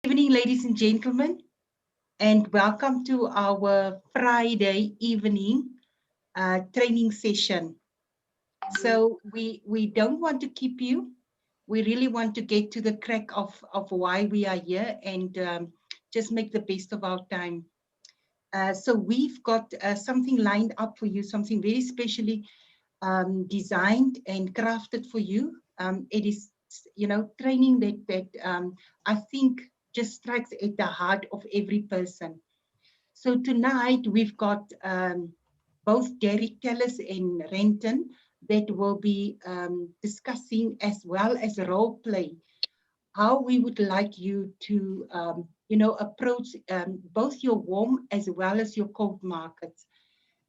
Good evening, ladies and gentlemen, and welcome to our Friday evening training session. So we don't want to keep you. We really want to get to the crack of why we are here and just make the best of our time. So we've got something lined up for you, something very specially designed and crafted for you. It is, training that I think just strikes at the heart of every person. So tonight we've got both Derek Tellis and Renton that will be discussing, as well as role play, how we would like you to, approach both your warm as well as your cold markets.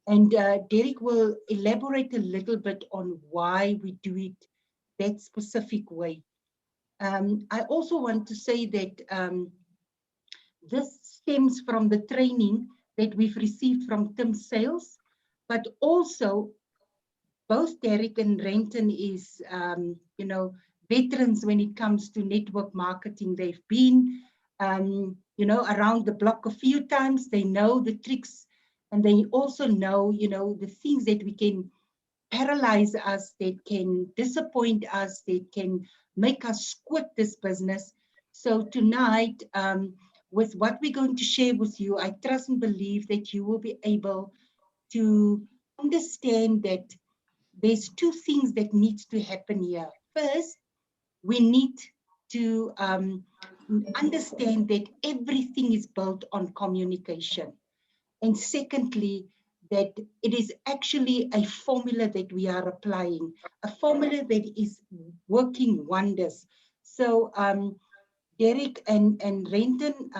And Derek will elaborate a little bit on why we do it that specific way. I also want to say that this stems from the training that we've received from Tim Sales, but also both Derek and Renton is, veterans when it comes to network marketing. They've been, around the block a few times. They know the tricks, and they also know, the things that we can paralyze us, that can disappoint us, that can make us quit this business. So tonight, with what we're going to share with you, I trust and believe that you will be able to understand that there's two things that needs to happen here. First, we need to understand that everything is built on communication. And secondly, that it is actually a formula that we are applying, a formula that is working wonders. So Derek and Renton,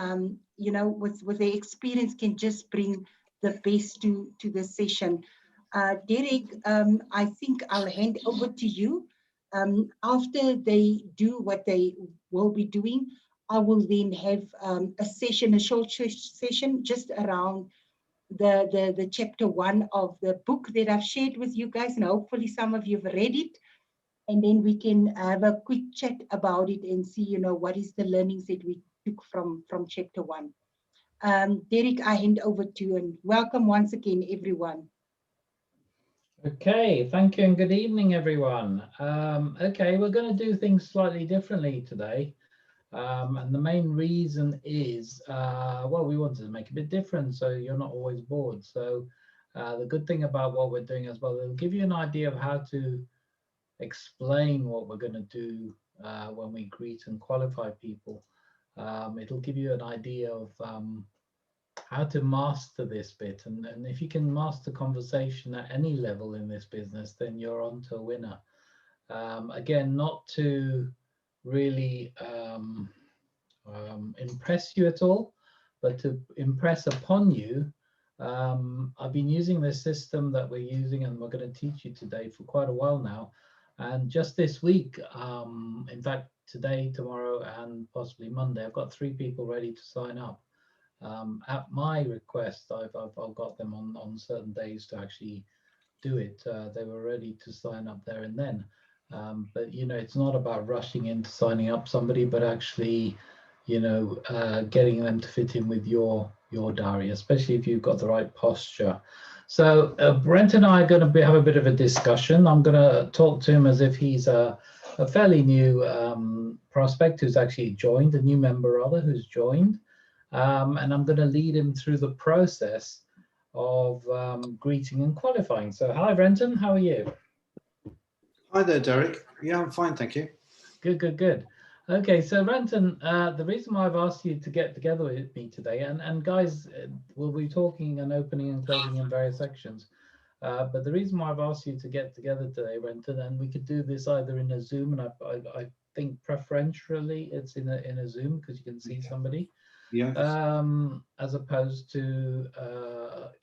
with their experience, can just bring the best to the session. Derek, I think I'll hand over to you. After they do what they will be doing, I will then have a session, a short session just around the chapter 1 of the book that I've shared with you guys, and hopefully some of you have read it. And then we can have a quick chat about it and see, what is the learnings that we took from chapter 1. Derek, I hand over to you, and welcome once again, everyone. Okay, thank you and good evening, everyone. Okay, we're going to do things slightly differently today. And the main reason is, well, we wanted to make it a bit different so you're not always bored. So the good thing about what we're doing as well, it'll give you an idea of how to explain what we're going to do when we greet and qualify people. It'll give you an idea of how to master this bit. And if you can master conversation at any level in this business, then you're on to a winner. Again, not to really impress you at all, but to impress upon you. I've been using this system that we're using and we're going to teach you today for quite a while now. And just this week, in fact, today, tomorrow, and possibly Monday, I've got 3 people ready to sign up. At my request, I've got them on certain days to actually do it. They were ready to sign up there and then. But it's not about rushing into signing up somebody, but actually, getting them to fit in with your diary, especially if you've got the right posture. So Brent and I are going to have a bit of a discussion. I'm going to talk to him as if he's a fairly new prospect who's actually joined, a new member rather, who's joined. And I'm going to lead him through the process of greeting and qualifying. So hi, Renton, how are you? Hi there, Derek. Yeah, I'm fine, thank you. Good. Okay, so Renton, the reason why I've asked you to get together with me today, and guys, we'll be talking and opening and closing in various sections, but the reason why I've asked you to get together today, Renton, and we could do this either in a Zoom, and I think preferentially it's in a Zoom because you can see somebody. Yes. As opposed to,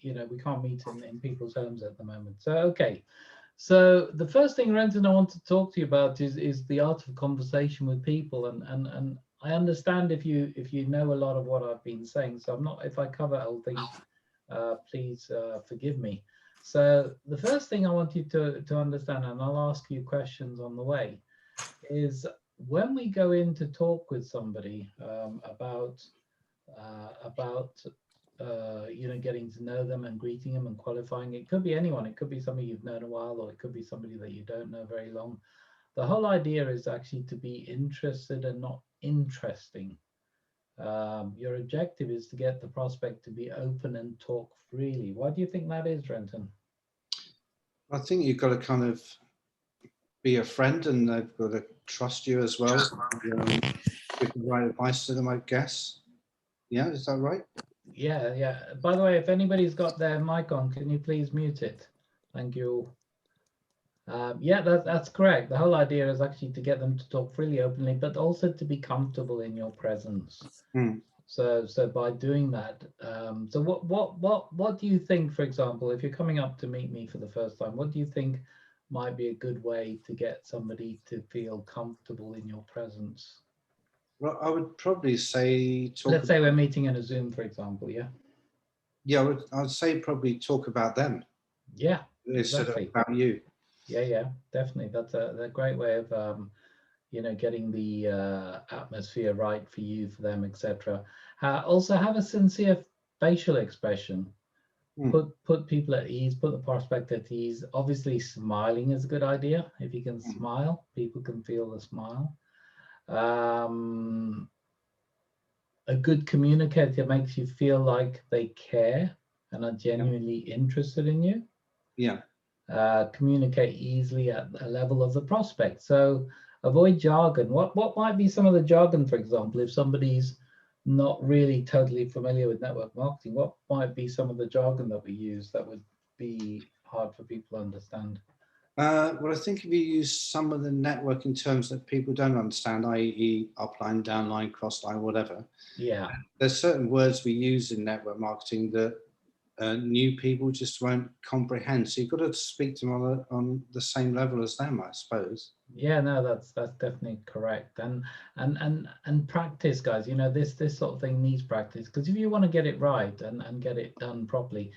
we can't meet in people's homes at the moment. So, okay. So the first thing, Renton, I want to talk to you about is the art of conversation with people. And I understand if you know a lot of what I've been saying. So if I cover old things, please forgive me. So the first thing I want you to understand, and I'll ask you questions on the way, is when we go in to talk with somebody about getting to know them and greeting them and qualifying, it could be anyone. It could be somebody you've known a while, or it could be somebody that you don't know very long. The whole idea is actually to be interested and not interesting. Your objective is to get the prospect to be open and talk freely. Why do you think that is, Renton? I think you've got to kind of be a friend, and they've got to trust you as well. Give the right advice to them, I guess. Yeah, is that right? Yeah, yeah. By the way, if anybody's got their mic on, can you please mute it? Thank you. Yeah, that's correct. The whole idea is actually to get them to talk freely, openly, but also to be comfortable in your presence. So by doing that, so what do you think, for example, if you're coming up to meet me for the first time, what do you think might be a good way to get somebody to feel comfortable in your presence? Well, I would probably say Let's say we're meeting in a Zoom, for example. Yeah. Yeah, I'd say probably talk about them. Yeah, instead exactly. of about you. Yeah, definitely. That's a great way of getting the atmosphere right for you, for them, etc. Also, have a sincere facial expression. Put people at ease. Put the prospect at ease. Obviously, smiling is a good idea. If you can smile, people can feel the smile. A good communicator makes you feel like they care and are genuinely interested in you. Yeah. Communicate easily at a level of the prospect. So avoid jargon. What might be some of the jargon, for example, if somebody's not really totally familiar with network marketing, what might be some of the jargon that we use that would be hard for people to understand? Well, I think if you use some of the networking terms that people don't understand, i.e. upline, downline, crossline, whatever. Yeah. There's certain words we use in network marketing that new people just won't comprehend. So you've got to speak to them on the same level as them, I suppose. Yeah, no, that's definitely correct. And practice, guys. This sort of thing needs practice, because if you want to get it right and get it done properly,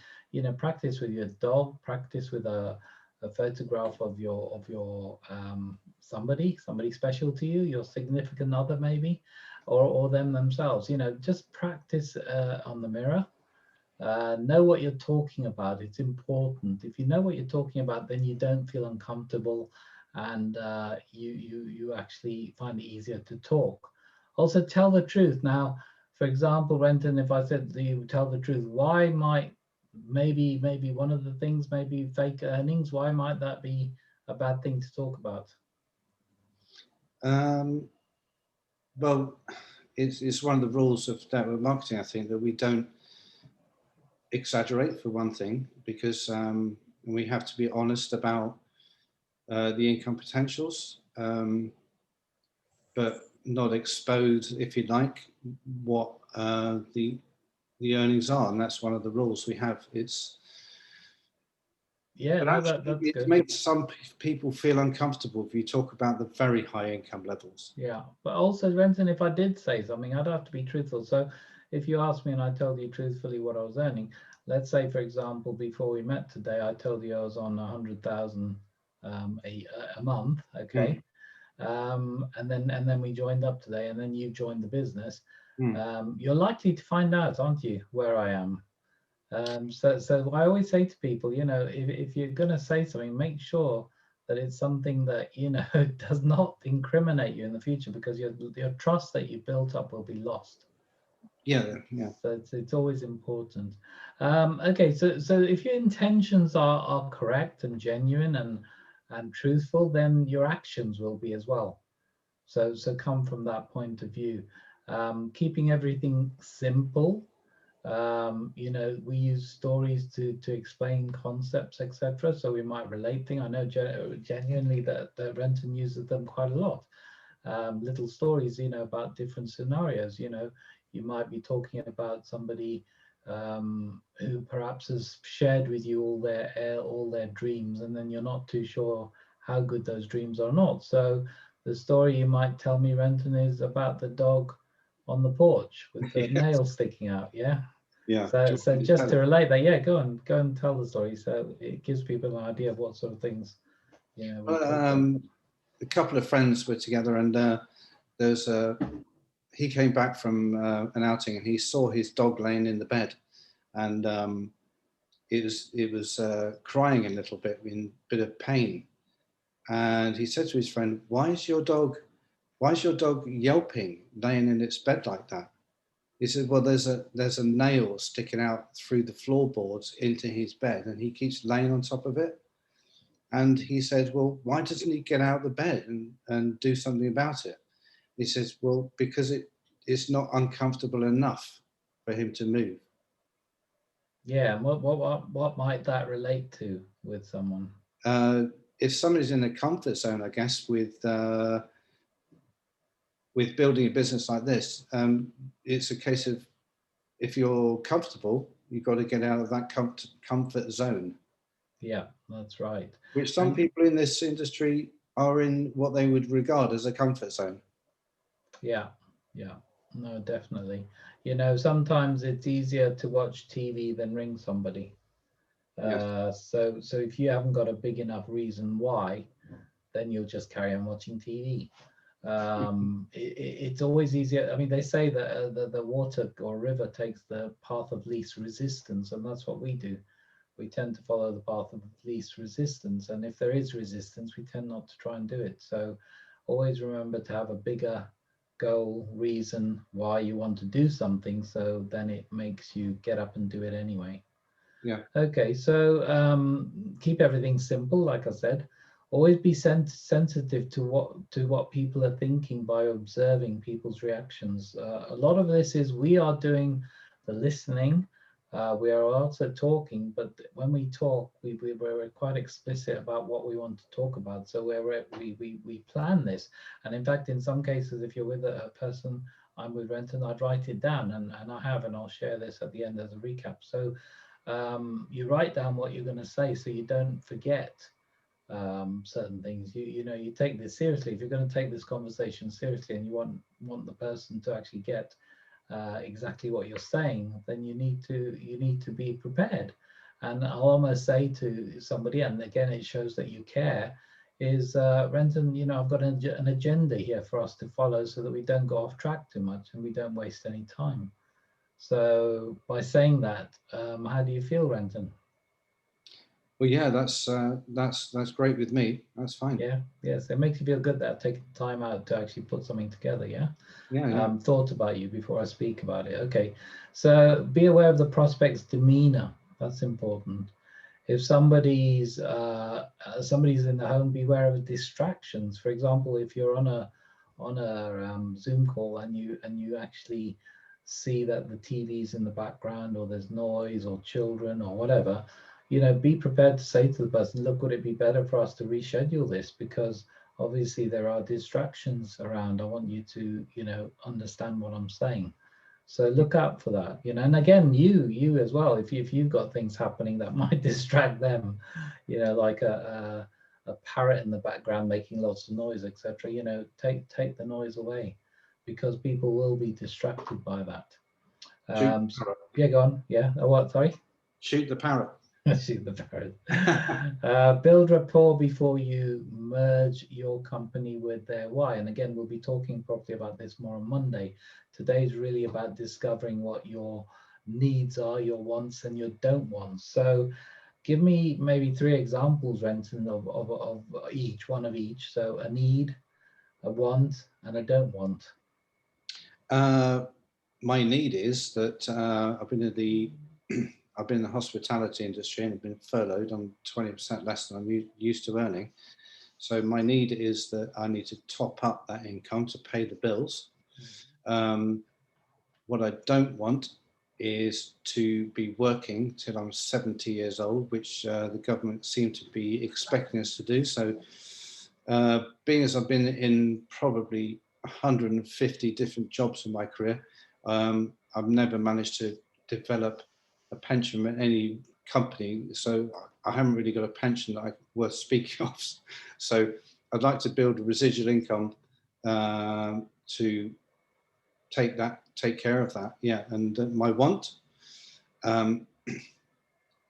practice with your dog, practice with a photograph of your somebody special to you, your significant other maybe, or them themselves. Just practice on the mirror. Know what you're talking about. It's important. If you know what you're talking about, then you don't feel uncomfortable, and you actually find it easier to talk. Also, tell the truth. Now, for example, Renton, if I said to you, tell the truth, why might maybe one of the things, maybe fake earnings, why might that be a bad thing to talk about? Well, it's one of the rules of network marketing, I think, that we don't exaggerate, for one thing, because we have to be honest about the income potentials, but not expose, if you like, what the earnings are, and that's one of the rules we have. It's that's good. It makes some people feel uncomfortable if you talk about the very high income levels. Yeah, but also, Renton, if I did say something, I'd have to be truthful. So if you asked me and I told you truthfully what I was earning, let's say, for example, before we met today, I told you I was on 100,000 a month, okay? And then we joined up today, and then you joined the business. You're likely to find out, aren't you, where I am? So I always say to people, if you're going to say something, make sure that it's something that does not incriminate you in the future, because your trust that you built up will be lost. Yeah. So it's always important. Okay, so if your intentions are correct and genuine and truthful, then your actions will be as well. So come from that point of view. Keeping everything simple. We use stories to explain concepts, etc. So we might relate things. I know genuinely that Renton uses them quite a lot. Little stories, about different scenarios. You might be talking about somebody who perhaps has shared with you all their dreams, and then you're not too sure how good those dreams are or not. So the story you might tell me, Renton, is about the dog on the porch with the nail sticking out. Yeah. So just to relate that, yeah, go and tell the story, so it gives people an idea of what sort of things a couple of friends were together, and he came back from an outing, and he saw his dog laying in the bed, and it was crying a little bit in a bit of pain. And he said to his friend, why is your dog yelping, laying in its bed like that? He said, well, there's a nail sticking out through the floorboards into his bed, and he keeps laying on top of it. And he said, well, why doesn't he get out of the bed and do something about it? He says, well, because it's not uncomfortable enough for him to move. Yeah, and what might that relate to with someone? If somebody's in a comfort zone, I guess, with building a business like this, it's a case of, if you're comfortable, you've got to get out of that comfort zone. Yeah, that's right. Which some people in this industry are in what they would regard as a comfort zone. Yeah, yeah, no, definitely. You know, sometimes it's easier to watch TV than ring somebody. Yes. So if you haven't got a big enough reason why, then you'll just carry on watching TV. It's always easier. I mean, they say that the water or river takes the path of least resistance, and that's what we do. We tend to follow the path of least resistance, and if there is resistance, we tend not to try and do it. So always remember to have a bigger goal, reason why you want to do something, so then it makes you get up and do it anyway. Yeah. Okay, so keep everything simple, like I said. Always be sensitive to what people are thinking by observing people's reactions. A lot of this is we are doing the listening. We are also talking, but when we talk, we're quite explicit about what we want to talk about. So we plan this, and in fact, in some cases, if you're with a person, I'm with Renton, I'd write it down, and I have, and I'll share this at the end as a recap. So you write down what you're going to say, so you don't forget certain things. You know, you take this seriously. If you're going to take this conversation seriously, and you want the person to actually get exactly what you're saying, then you need to be prepared. And I'll almost say to somebody, and again, it shows that you care, is Renton, you know, I've got an agenda here for us to follow, so that we don't go off track too much and we don't waste any time. So by saying that, how do you feel, Renton? Well, yeah, that's great with me. That's fine. Yeah, yes, it makes you feel good that I've taken time out to actually put something together. Yeah. Yeah. Thought about you before I speak about it. Okay, so be aware of the prospect's demeanor. That's important. If somebody's in the home, beware of distractions. For example, if you're on a Zoom call and you actually see that the TV's in the background, or there's noise or children or whatever, you know, be prepared to say to the person, look, would it be better for us to reschedule this, because obviously there are distractions around. I want you to, you know, understand what I'm saying. So look out for that, you know. And again, you as well, if you've got things happening that might distract them, you know, like a parrot in the background making lots of noise, etc., you know, take the noise away, because people will be distracted by that. Yeah, go on. Yeah. Oh, what? Sorry. Shoot the parrot. Shoot the parrot. Build rapport before you merge your company with their why. And again, we'll be talking properly about this more on Monday. Today is really about discovering what your needs are, your wants and your don't wants. So give me maybe 3 examples, Renton, of each one of each. So a need, a want, and a don't want. My need is that I've been in the hospitality industry and been furloughed. I'm 20% less than I'm used to earning. So my need is that I need to top up that income to pay the bills. What I don't want is to be working till I'm 70 years old, which the government seem to be expecting us to do. So being as I've been in probably 150 different jobs in my career, I've never managed to develop a pension in any company, so I haven't really got a pension that worth speaking of. So I'd like to build a residual income to take care of that. Yeah, and my want, I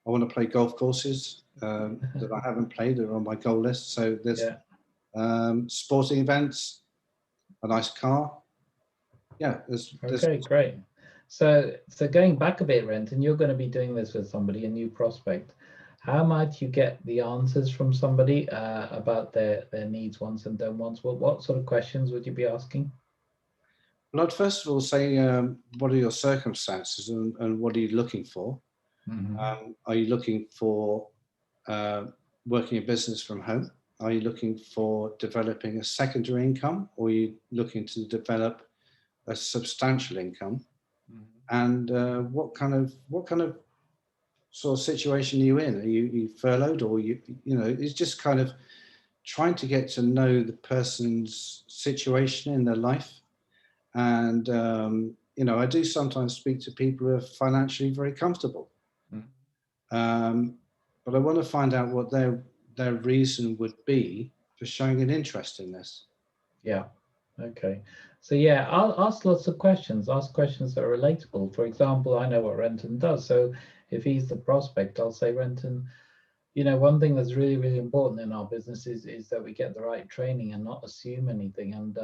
want to play golf courses that I haven't played. They're on my goal list. So there's sporting events, a nice car. Yeah, there's Okay, great. So going back a bit, Renton, you're going to be doing this with somebody, a new prospect. How might you get the answers from somebody about their needs, wants, and don't wants? What sort of questions would you be asking? Well, I'd first of all say, what are your circumstances and what are you looking for? Are you looking for working a business from home? Are you looking for developing a secondary income, or are you looking to develop a substantial income? And what kind of sort of situation are you in? Are you furloughed, or you know? It's just kind of trying to get to know the person's situation in their life. And you know, I do sometimes speak to people who are financially very comfortable, but I want to find out what their reason would be for showing an interest in this. Yeah. Okay. So yeah, I'll ask lots of questions. Ask questions that are relatable. For example, I know what Renton does. So if he's the prospect, I'll say, Renton, you know, one thing that's really, really important in our business is that we get the right training and not assume anything. And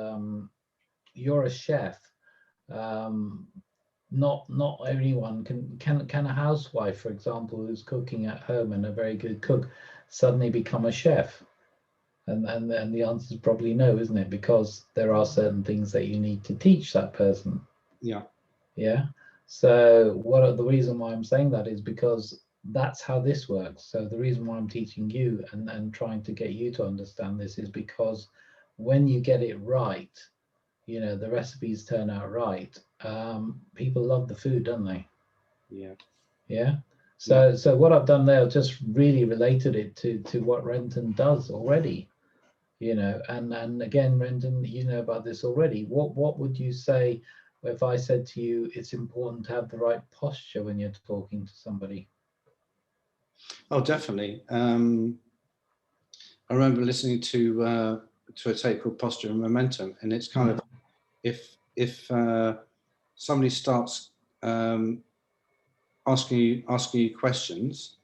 you're a chef. Not everyone can a housewife, for example, who's cooking at home and a very good cook, suddenly become a chef? And the answer is probably no, isn't it? Because there are certain things that you need to teach that person. Yeah. Yeah. So the reason why I'm saying that is because that's how this works. So the reason why I'm teaching you and trying to get you to understand this is because when you get it right, you know, the recipes turn out right. People love the food, don't they? Yeah. Yeah. So what I've done there, I've just really related it to what Renton does already. You know, and again, Renton, you know about this already. What would you say if I said to you, it's important to have the right posture when you're talking to somebody? Oh, definitely. I remember listening to a tape called Posture and Momentum, and it's kind of if somebody starts asking you questions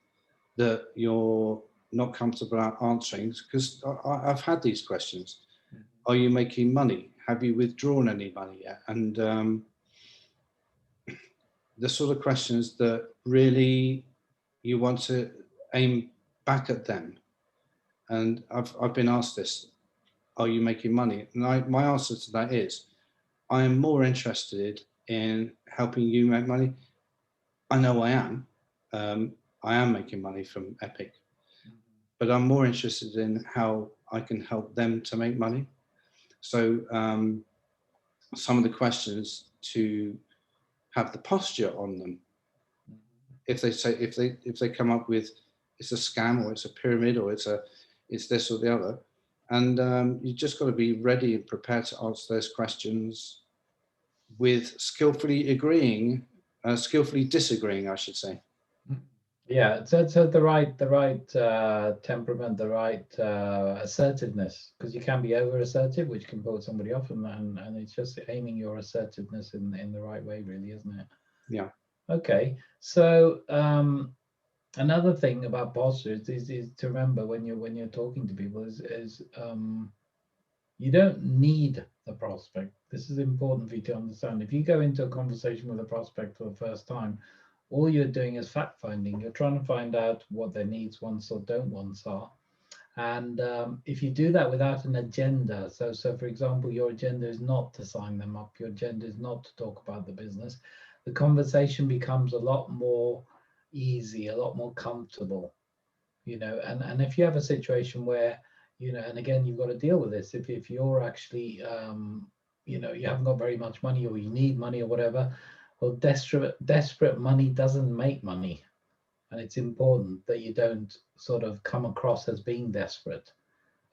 that you're not comfortable answering, because I've had these questions. Are you making money? Have you withdrawn any money yet? And the sort of questions that really you want to aim back at them. And I've been asked this: are you making money? And my answer to that is, I am more interested in helping you make money. I know I am. I am making money from Epic, but I'm more interested in how I can help them to make money. So some of the questions to have the posture on them. If they come up with it's a scam, or it's a pyramid, or it's this or the other, and you just got to be ready and prepared to answer those questions with skillfully disagreeing, I should say. Yeah, so the right temperament, the right assertiveness, because you can be over assertive, which can put somebody off, and it's just aiming your assertiveness in the right way, really, isn't it? Yeah. Okay, so another thing about posture is to remember when you're talking to people is you don't need the prospect. This is important for you to understand. If you go into a conversation with a prospect for the first time, all you're doing is fact finding. You're trying to find out what their needs, wants, or don't wants are. And if you do that without an agenda, so for example, your agenda is not to sign them up, your agenda is not to talk about the business, the conversation becomes a lot more easy, a lot more comfortable, you know. And if you have a situation where, you know, and again, you've got to deal with this, if you're actually you know, you haven't got very much money, or you need money or whatever, well, desperate money doesn't make money. And it's important that you don't sort of come across as being desperate.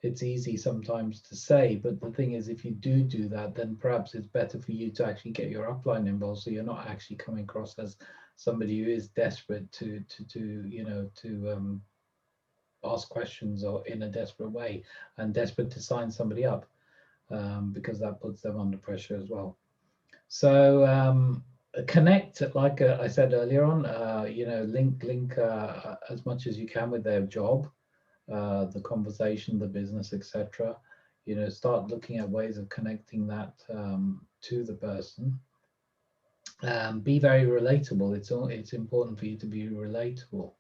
It's easy sometimes to say, but the thing is, if you do that, then perhaps it's better for you to actually get your upline involved, so you're not actually coming across as somebody who is desperate to you know, to ask questions or in a desperate way, and desperate to sign somebody up, because that puts them under pressure as well. So connect, like I said earlier on, you know, link as much as you can with their job, the conversation, the business, etc. you know, start looking at ways of connecting that to the person. Be very relatable. It's important for you to be relatable.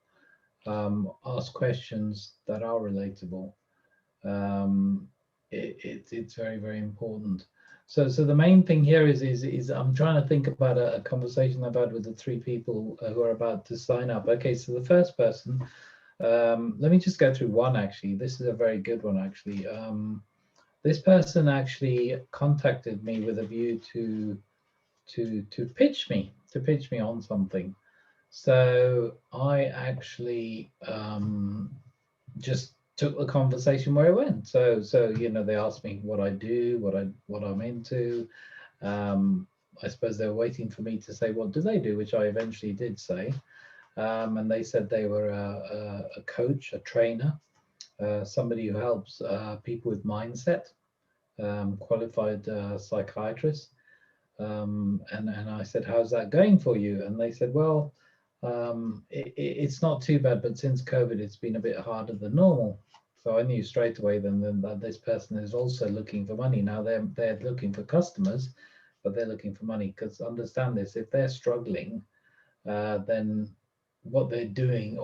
Ask questions that are relatable. Um, it's very, very important. So the main thing here is I'm trying to think about a conversation I've had with the three people who are about to sign up. Okay, so the first person, let me just go through one actually. This is a very good one actually. This person actually contacted me with a view to pitch me on something. So I actually just took the conversation where it went. So you know, they asked me what I do, what I'm into. Um, I suppose they were waiting for me to say what do they do, which I eventually did say. And they said they were a coach, a trainer, somebody who helps people with mindset, qualified psychiatrist. And I said, how's that going for you? And they said, well, it's not too bad, but since COVID, it's been a bit harder than normal. So I knew straight away then that this person is also looking for money. Now they're looking for customers, but they're looking for money, because understand this, if they're struggling, then what they're doing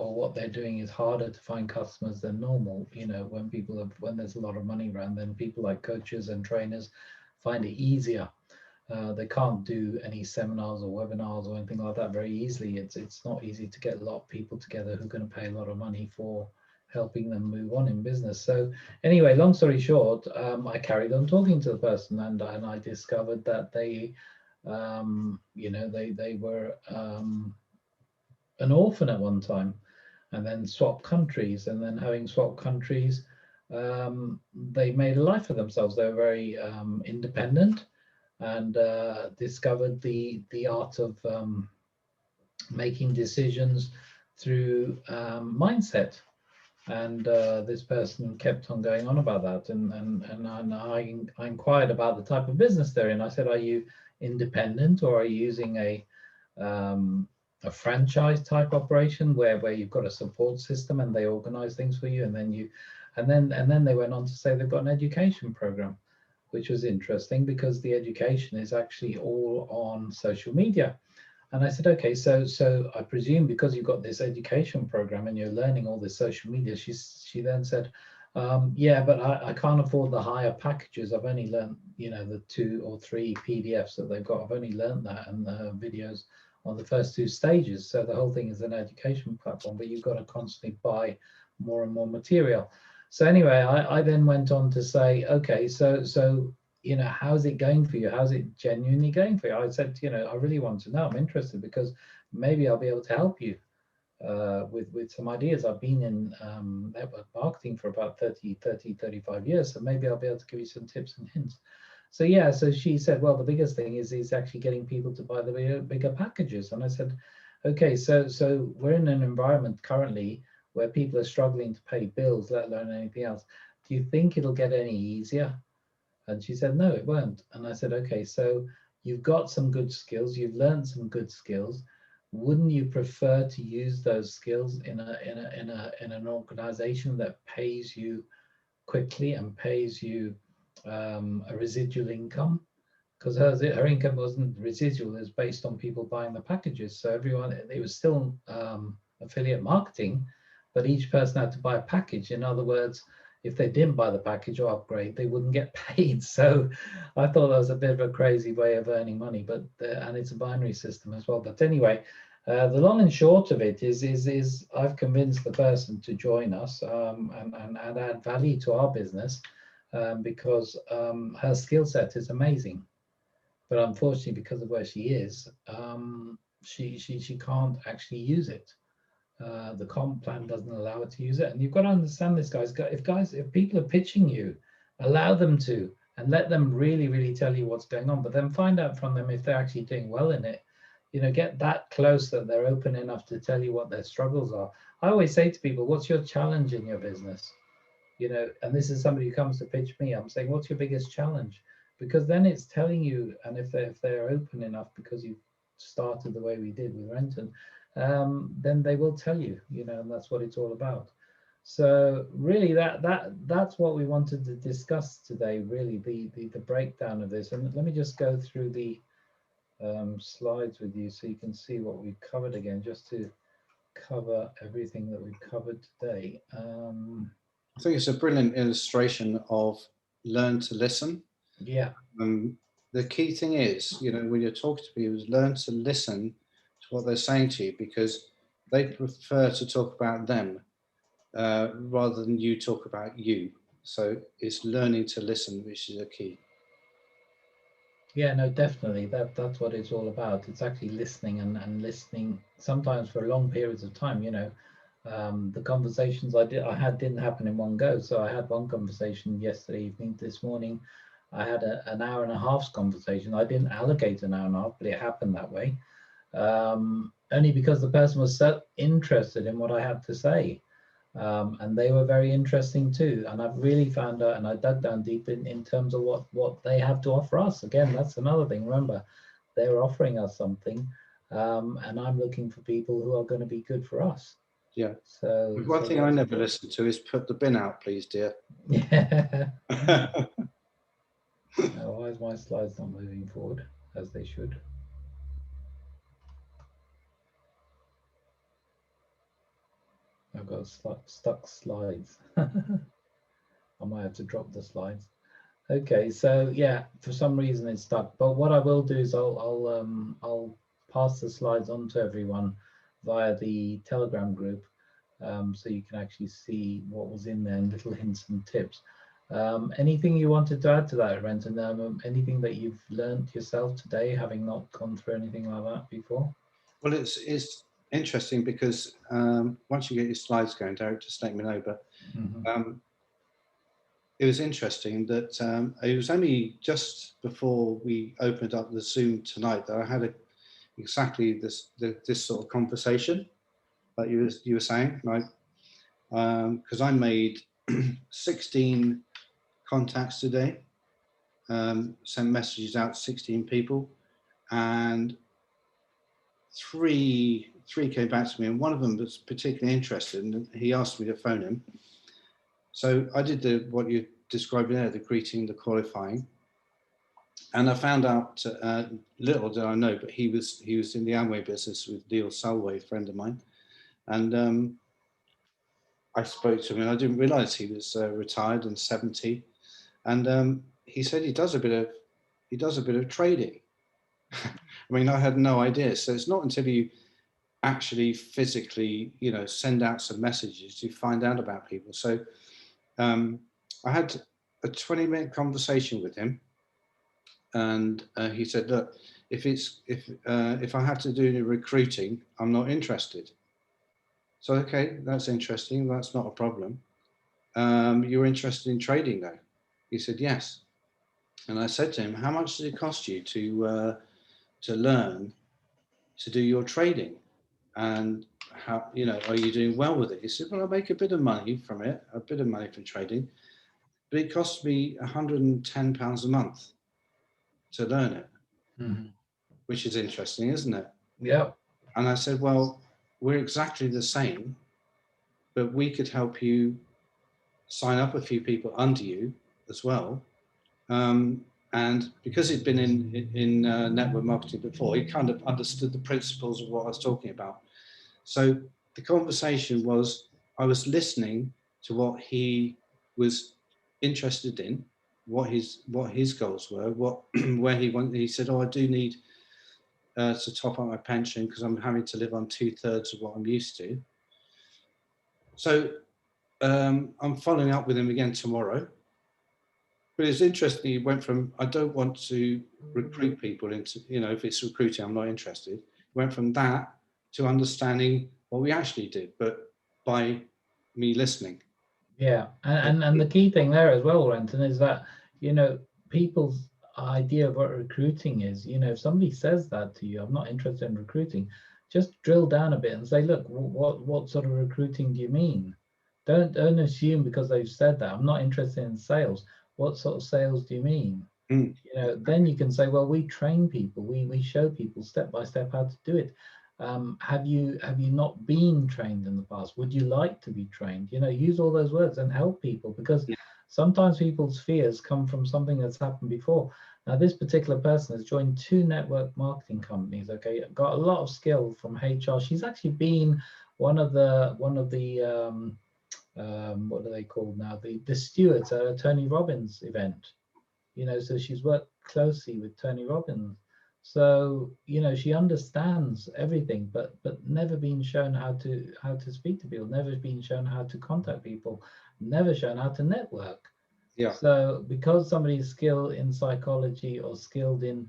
is harder to find customers than normal. You know, when there's a lot of money around, then people like coaches and trainers find it easier. They can't do any seminars or webinars or anything like that very easily. It's not easy to get a lot of people together who are going to pay a lot of money for helping them move on in business. So anyway, long story short, I carried on talking to the person, and I discovered that they, you know, they were an orphan at one time, and then swapped countries, and then having swapped countries, they made a life for themselves. They were very independent, and discovered the art of making decisions through mindset. And this person kept on going on about that, and I inquired about the type of business they're in. I said, are you independent, or are you using a franchise type operation where you've got a support system and they organize things for you, and then they went on to say they've got an education program, which was interesting because the education is actually all on social media. And I said, okay, so I presume because you've got this education program and you're learning all this social media. She then said, yeah, but I can't afford the higher packages. I've only learned, you know, the 2 or 3 PDFs that they've got. I've only learned that, and the videos on the first 2 stages. So the whole thing is an education platform, but you've got to constantly buy more and more material. So anyway, I then went on to say, okay, so you know, how's it going for you? How's it genuinely going for you? I said, you know, I really want to know. I'm interested because maybe I'll be able to help you with some ideas. I've been in network marketing for about 35 years, so maybe I'll be able to give you some tips and hints. So yeah, so she said, well, the biggest thing is actually getting people to buy the bigger packages. And I said, okay, so we're in an environment currently where people are struggling to pay bills, let alone anything else. Do you think it'll get any easier? And she said, no, it won't. And I said, okay, so you've got some good skills, you've learned some good skills. Wouldn't you prefer to use those skills in an organization that pays you quickly and pays you a residual income? Because her income wasn't residual, it was based on people buying the packages. So everyone, it was still affiliate marketing, but each person had to buy a package. In other words, if they didn't buy the package or upgrade, they wouldn't get paid. So I thought that was a bit of a crazy way of earning money, but and it's a binary system as well. But anyway, the long and short of it is I've convinced the person to join us and add value to our business because her skill set is amazing. But unfortunately, because of where she is, she can't actually use it. The comp plan doesn't allow her to use it, and you've got to understand this, guys. If people are pitching you, allow them to, and let them really tell you what's going on. But then find out from them if they're actually doing well in it. You know, get that close that they're open enough to tell you what their struggles are. I always say to people, "What's your challenge in your business?" You know, and this is somebody who comes to pitch me. I'm saying, "What's your biggest challenge?" Because then it's telling you, and if they're open enough, because you've started the way we did with Renton, then they will tell you, you know, and that's what it's all about. So really that's what we wanted to discuss today, really, the breakdown of this. And let me just go through the slides with you so you can see what we've covered again, just to cover everything that we've covered today. I think it's a brilliant illustration of learn to listen. Yeah. The key thing is, you know, when you're talking to people, is learn to listen to what they're saying to you, because they prefer to talk about them rather than you talk about you. So it's learning to listen, which is a key. Yeah, no, definitely. That's what it's all about. It's actually listening and listening sometimes for long periods of time. You know, the conversations I had didn't happen in one go. So I had one conversation yesterday evening. This morning, I had an hour and a half's conversation. I didn't allocate an hour and a half, but it happened that way. Only because the person was so interested in what I had to say. And they were very interesting too. And I've really found out, and I dug down deep in terms of what they have to offer us. Again, that's another thing. Remember, they're offering us something, and I'm looking for people who are going to be good for us. Yeah. So one thing I never listen to is put the bin out, please, dear. Yeah. Now, why is my slides not moving forward as they should? I've got stuck slides. I might have to drop the slides. Okay, so yeah, for some reason it's stuck. But what I will do is I'll pass the slides on to everyone via the Telegram group, so you can actually see what was in there and little hints and tips. Anything you wanted to add to that, Renton? Anything that you've learned yourself today, having not gone through anything like that before? Well, it's interesting because once you get your slides going, Derek, just let me know. But it was interesting that it was only just before we opened up the Zoom tonight that I had exactly this sort of conversation that you were saying, like, because I made 16 contacts today, sent messages out to 16 people, and three came back to me, and one of them was particularly interested, and he asked me to phone him. So I did what you described there, the greeting, the qualifying, and I found out, little did I know, but he was in the Amway business with Neil Salway, a friend of mine, and I spoke to him, and I didn't realise he was retired and 70, and he said he does a bit of trading. I mean, I had no idea. So it's not until you actually physically, you know, send out some messages you find out about people. So I had a 20-minute conversation with him, and he said, "Look, if I have to do any recruiting, I'm not interested." So okay, that's interesting. That's not a problem. You're interested in trading, though? He said, "Yes." And I said to him, "How much does it cost you to learn to do your trading? And how, you know, are you doing well with it?" He said, "Well, I make a bit of money from it, a bit of money from trading, but it costs me £110 a month to learn it," which is interesting, isn't it? Yeah. And I said, "Well, we're exactly the same, but we could help you sign up a few people under you as well." And because he'd been in network marketing before, he kind of understood the principles of what I was talking about. So the conversation was, I was listening to what he was interested in, what his goals were, where he wanted. He said, "Oh, I do need to top up my pension because I'm having to live on 2/3 of what I'm used to." So I'm following up with him again tomorrow. But it's interesting. He went from, "I don't want to recruit people into, you know, if it's recruiting, I'm not interested." Went from that to understanding what we actually did, but by me listening. Yeah, and the key thing there as well, Renton, is that, you know, people's idea of what recruiting is, you know, if somebody says that to you, "I'm not interested in recruiting," just drill down a bit and say, "Look, what sort of recruiting do you mean?" Don't assume because they've said that, "I'm not interested in sales." What sort of sales do you mean? You know, then you can say, "Well, we train people, we show people step by step how to do it." have you not been trained in the past? Would you like to be trained? You know, use all those words and help people, because sometimes people's fears come from something that's happened before. Now, this particular person has joined 2 network marketing companies. Okay, got a lot of skill from HR. She's actually been one of the what are they called now? The stewards at a Tony Robbins event. You know, so she's worked closely with Tony Robbins. So, you know, she understands everything, but never been shown how to speak to people, never been shown how to contact people, never shown how to network. Yeah. So because somebody's skilled in psychology or skilled in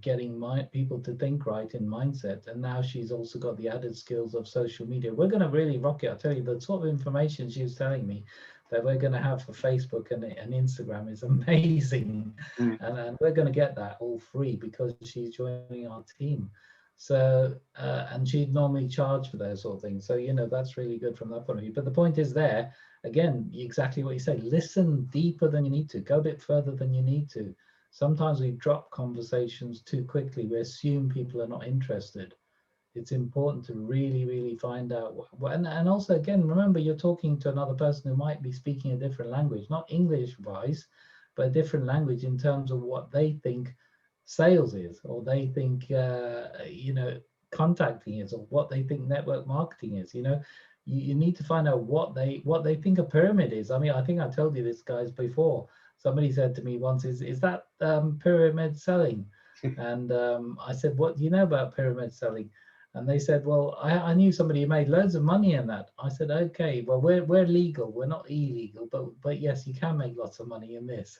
getting people to think right in mindset, and now she's also got the added skills of social media, we're going to really rock it. I'll tell you, the sort of information she was telling me that we're going to have for Facebook and Instagram is amazing. And we're going to get that all free because she's joining our team. So and she'd normally charge for those sort of things, so you know, that's really good from that point of view. But the point is, there again, exactly what you say, listen deeper than you need to, go a bit further than you need to. Sometimes we drop conversations too quickly, we assume people are not interested. It's important to really find out what, and also, again, remember, you're talking to another person who might be speaking a different language, not English wise, but a different language in terms of what they think sales is, or they think you know, contacting is, or what they think network marketing is. You know, you need to find out what they think a pyramid is. I mean, I think I told you this, guys, before. Somebody said to me once, is that pyramid selling? And I said, what do you know about pyramid selling? And they said, well, I knew somebody who made loads of money in that. I said, okay, well, we're legal, we're not illegal, but yes, you can make lots of money in this.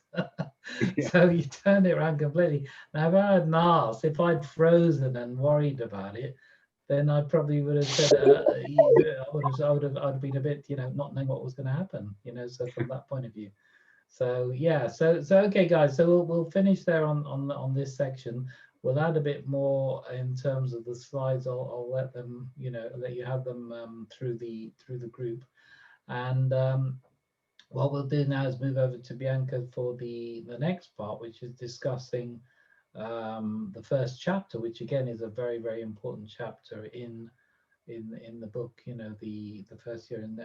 So you turned it around completely. Now, if I hadn't asked, if I'd frozen and worried about it, then I probably would have said, I would have been a bit, you know, not knowing what was going to happen, you know. So from that point of view. So yeah, so okay, guys. So we'll finish there on this section. We'll add a bit more in terms of the slides. I'll let them, you know, let you have them through the group. And what we'll do now is move over to Bianca for the next part, which is discussing the first chapter, which again is a very important chapter in the book. You know, the first year in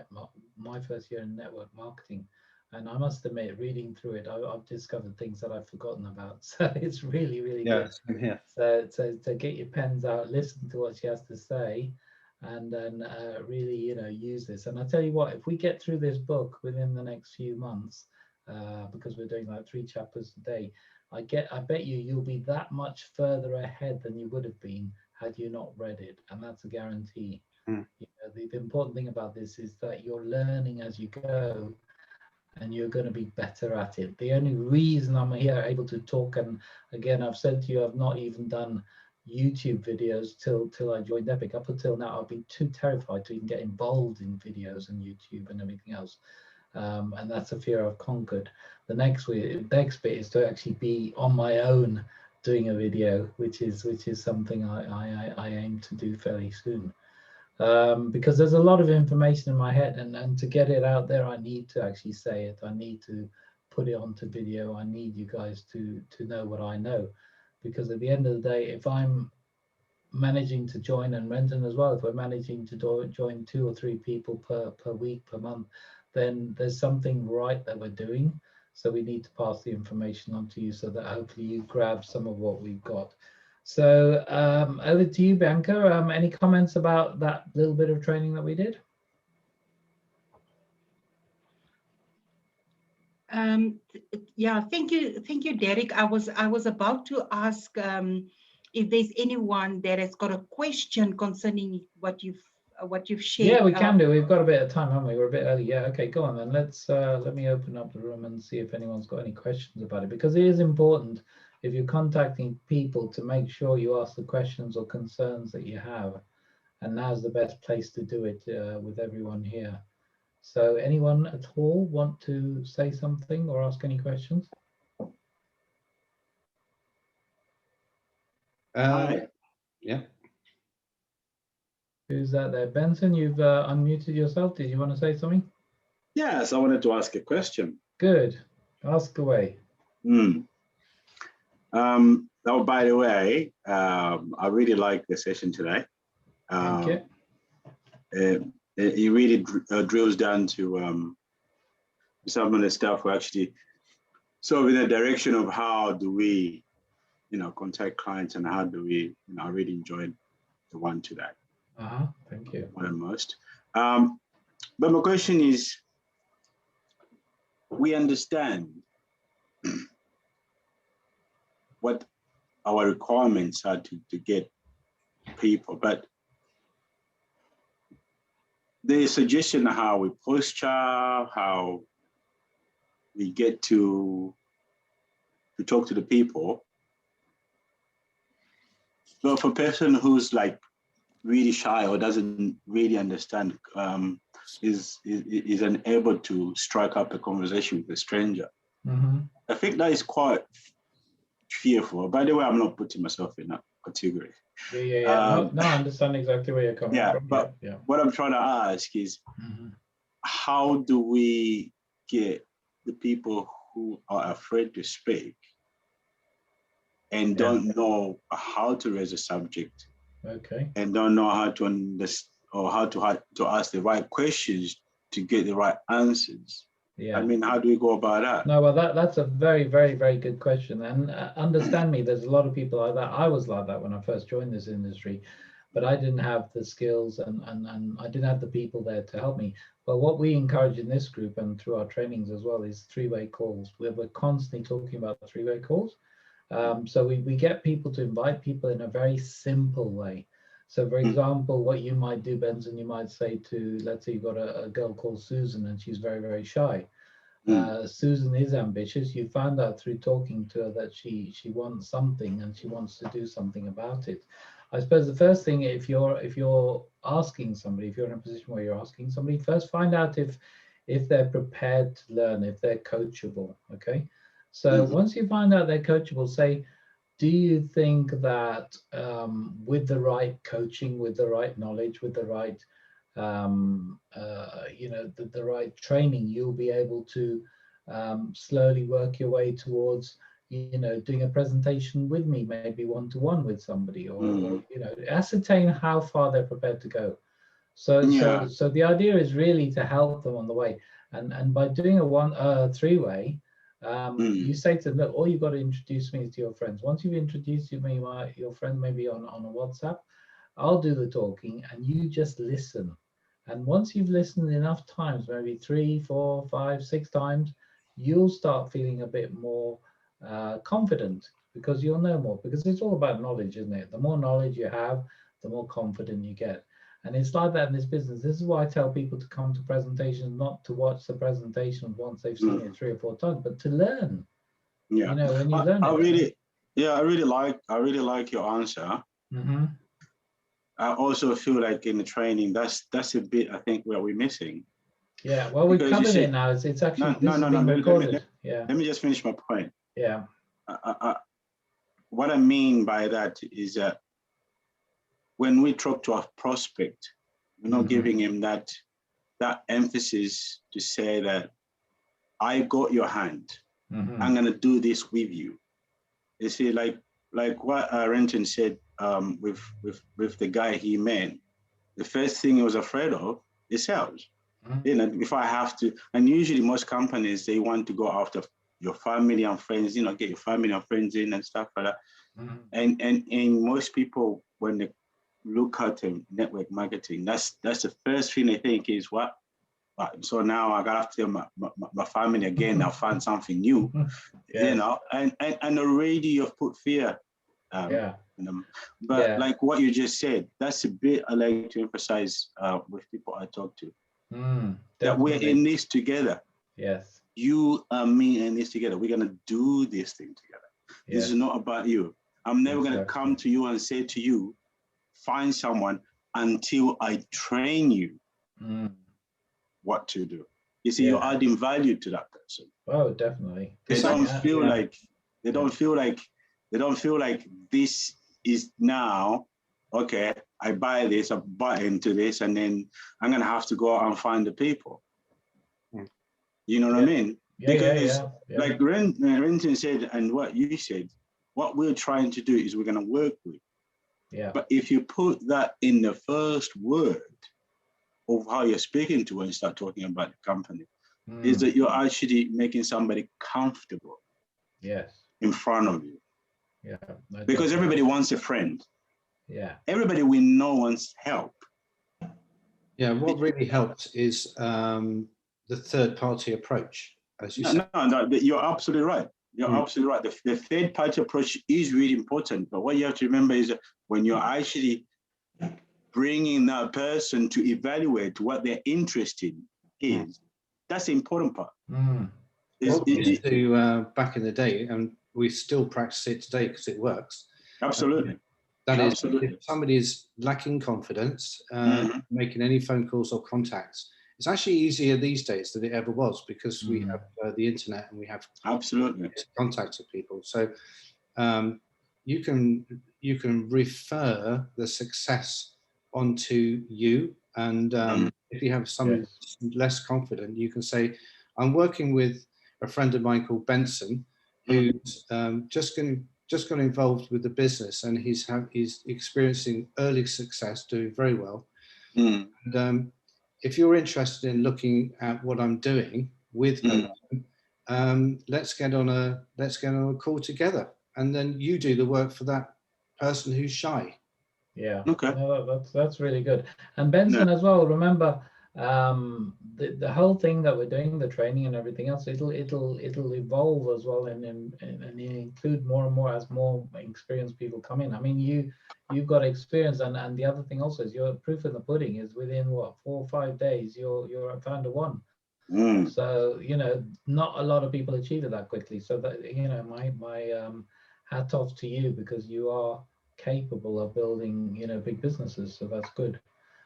my first year in network marketing. And I must admit, reading through it, I've discovered things that I've forgotten about. So it's really good. Same here. So get your pens out, listen to what she has to say, and then really, you know, use this. And I tell you what, if we get through this book within the next few months, because we're doing like 3 chapters a day, I bet you'll be that much further ahead than you would have been had you not read it, and that's a guarantee. You know, the important thing about this is that you're learning as you go, and you're going to be better at it. The only reason I'm here able to talk, and again, I've said to you, I've not even done YouTube videos till I joined Epic. Up until now, I've been too terrified to even get involved in videos and YouTube and everything else. And that's a fear I've conquered. The next bit is to actually be on my own doing a video, which is something I aim to do fairly soon. Because there's a lot of information in my head, and to get it out there, I need to actually say it. I need to put it onto video. I need you guys to know what I know, because at the end of the day, if I'm managing to join, and Renton as well, if we're managing to join 2 or 3 people per week, per month, then there's something right that we're doing. So we need to pass the information on to you so that hopefully you grab some of what we've got. So over to you, Bianca. Any comments about that little bit of training that we did? Yeah, thank you, Derek. I was about to ask if there's anyone that has got a question concerning what you've shared. Yeah, we can do. We've got a bit of time, haven't we? We're a bit early. Yeah, okay, go on then. Let me open up the room and see if anyone's got any questions about it, because it is important, if you're contacting people, to make sure you ask the questions or concerns that you have. And now's the best place to do it with everyone here. So anyone at all want to say something or ask any questions? Yeah. Who's that there? Benson, you've unmuted yourself. Did you want to say something? Yes, I wanted to ask a question. Good. Ask away. Oh, by the way, I really like the session today. Thank you. It really drills down to some of the stuff we actually sort of in the direction of how do we, contact clients and how do we, I really enjoyed the one to that. Thank you. More than most. But my question is, we understand what our requirements are to get people, but the suggestion of how we posture, how we get to talk to the people. So for a person who's like really shy or doesn't really understand, is unable to strike up a conversation with a stranger. I think that is quite fearful. By the way, I'm not putting myself in that category. No, I understand exactly where you're coming from. But what I'm trying to ask is, how do we get the people who are afraid to speak and don't know how to raise a subject, and don't know how to understand or how to ask the right questions to get the right answers? I mean, how do we go about that? No, well, that's a very, very, very good question. And understand me, there's a lot of people like that. I was like that when I first joined this industry, but I didn't have the skills and I didn't have the people there to help me. But what we encourage in this group and through our trainings as well is three-way calls. We're constantly talking about three-way calls. So we get people to invite people in a very simple way. So for example, what you might do, Benson, you might say to, let's say you've got a girl called Susan and she's very, very shy. Susan is ambitious. You found out through talking to her that she wants something and she wants to do something about it. I suppose the first thing, if you're asking somebody, if you're in a position where you're asking somebody, first find out if they're prepared to learn, if they're coachable. Okay. So once you find out they're coachable, say, do you think that with the right coaching, with the right knowledge, with the right the right training, you'll be able to slowly work your way towards doing a presentation with me, maybe one-to-one with somebody, or ascertain how far they're prepared to go. So the idea is really to help them on the way, and by doing a three-way, you say to them, look, all you've got to introduce me to your friends. Once you've introduced me, your friend maybe on a WhatsApp, I'll do the talking and you just listen. And once you've listened enough times, maybe 3, 4, 5, 6 times, you'll start feeling a bit more confident, because you'll know more, because it's all about knowledge, isn't it? The more knowledge you have, the more confident you get. And it's like that in this business. This is why I tell people to come to presentations, not to watch the presentation once they've seen it 3 or 4 times, but to learn. Yeah. When you learn I really like your answer. I also feel like in the training, that's a bit, I think, what we're missing. Yeah, well, we've covered it now. It's actually recorded. Let me just finish my point. Yeah. What I mean by that is that when we talk to our prospect, we're not giving him that emphasis to say that I got your hand. I'm gonna do this with you. You see, like what Renton said with the guy he met, the first thing he was afraid of is sales. If I have to, and usually most companies, they want to go after your family and friends, get your family and friends in and stuff like that. And most people, when they look at network marketing, that's the first thing they think is what? So now I got to tell my family again, I'll find something new, and already you've put fear. But like what you just said, that's a bit I like to emphasize with people I talk to. That we're in this together. Yes. You and me in this together. We're gonna do this thing together. This is not about you. I'm never gonna come to you and say to you, find someone until I train you what to do. You see, you're adding value to that person. Oh, definitely. They don't feel like this is now, okay, I buy this, I buy into this, and then I'm gonna have to go out and find the people. You know what I mean? Because like Renton said, and what you said, what we're trying to do is we're gonna work with Yeah. But if you put that in the first word of how you're speaking to when you start talking about the company, is that you're actually making somebody comfortable. Yes. In front of you. Yeah. No, Because definitely. everybody wants a friend. Yeah. Everybody we know wants help. Yeah, what really helps is the third-party approach, as you said. No, you're absolutely right. You're absolutely right. The third-party approach is really important. But what you have to remember is that when you're actually bringing that person to evaluate what they're interested in is, that's the important part. What we used to do back in the day, and we still practice it today because it works. Absolutely. That is, Absolutely. if somebody is lacking confidence, making any phone calls or contacts, it's actually easier these days than it ever was because we have the internet and we have absolutely contacts with people. So you can refer the success onto you, and if you have somebody less confident, you can say, I'm working with a friend of mine called Benson, who's just got involved with the business, and he's experiencing early success, doing very well. And if you're interested in looking at what I'm doing with Benson, let's get on a call together, and then you do the work for that person who's shy. Yeah. Okay. No, that's really good. And Benson as well. Remember, the whole thing that we're doing, the training and everything else, it'll evolve as well, and include more and more as more experienced people come in. I mean, you've got experience, and the other thing also is your proof in the pudding is within what 4 or 5 days you're a founder one. So not a lot of people achieve it that quickly. So that my hat off to you, because you are capable of building big businesses. So that's good.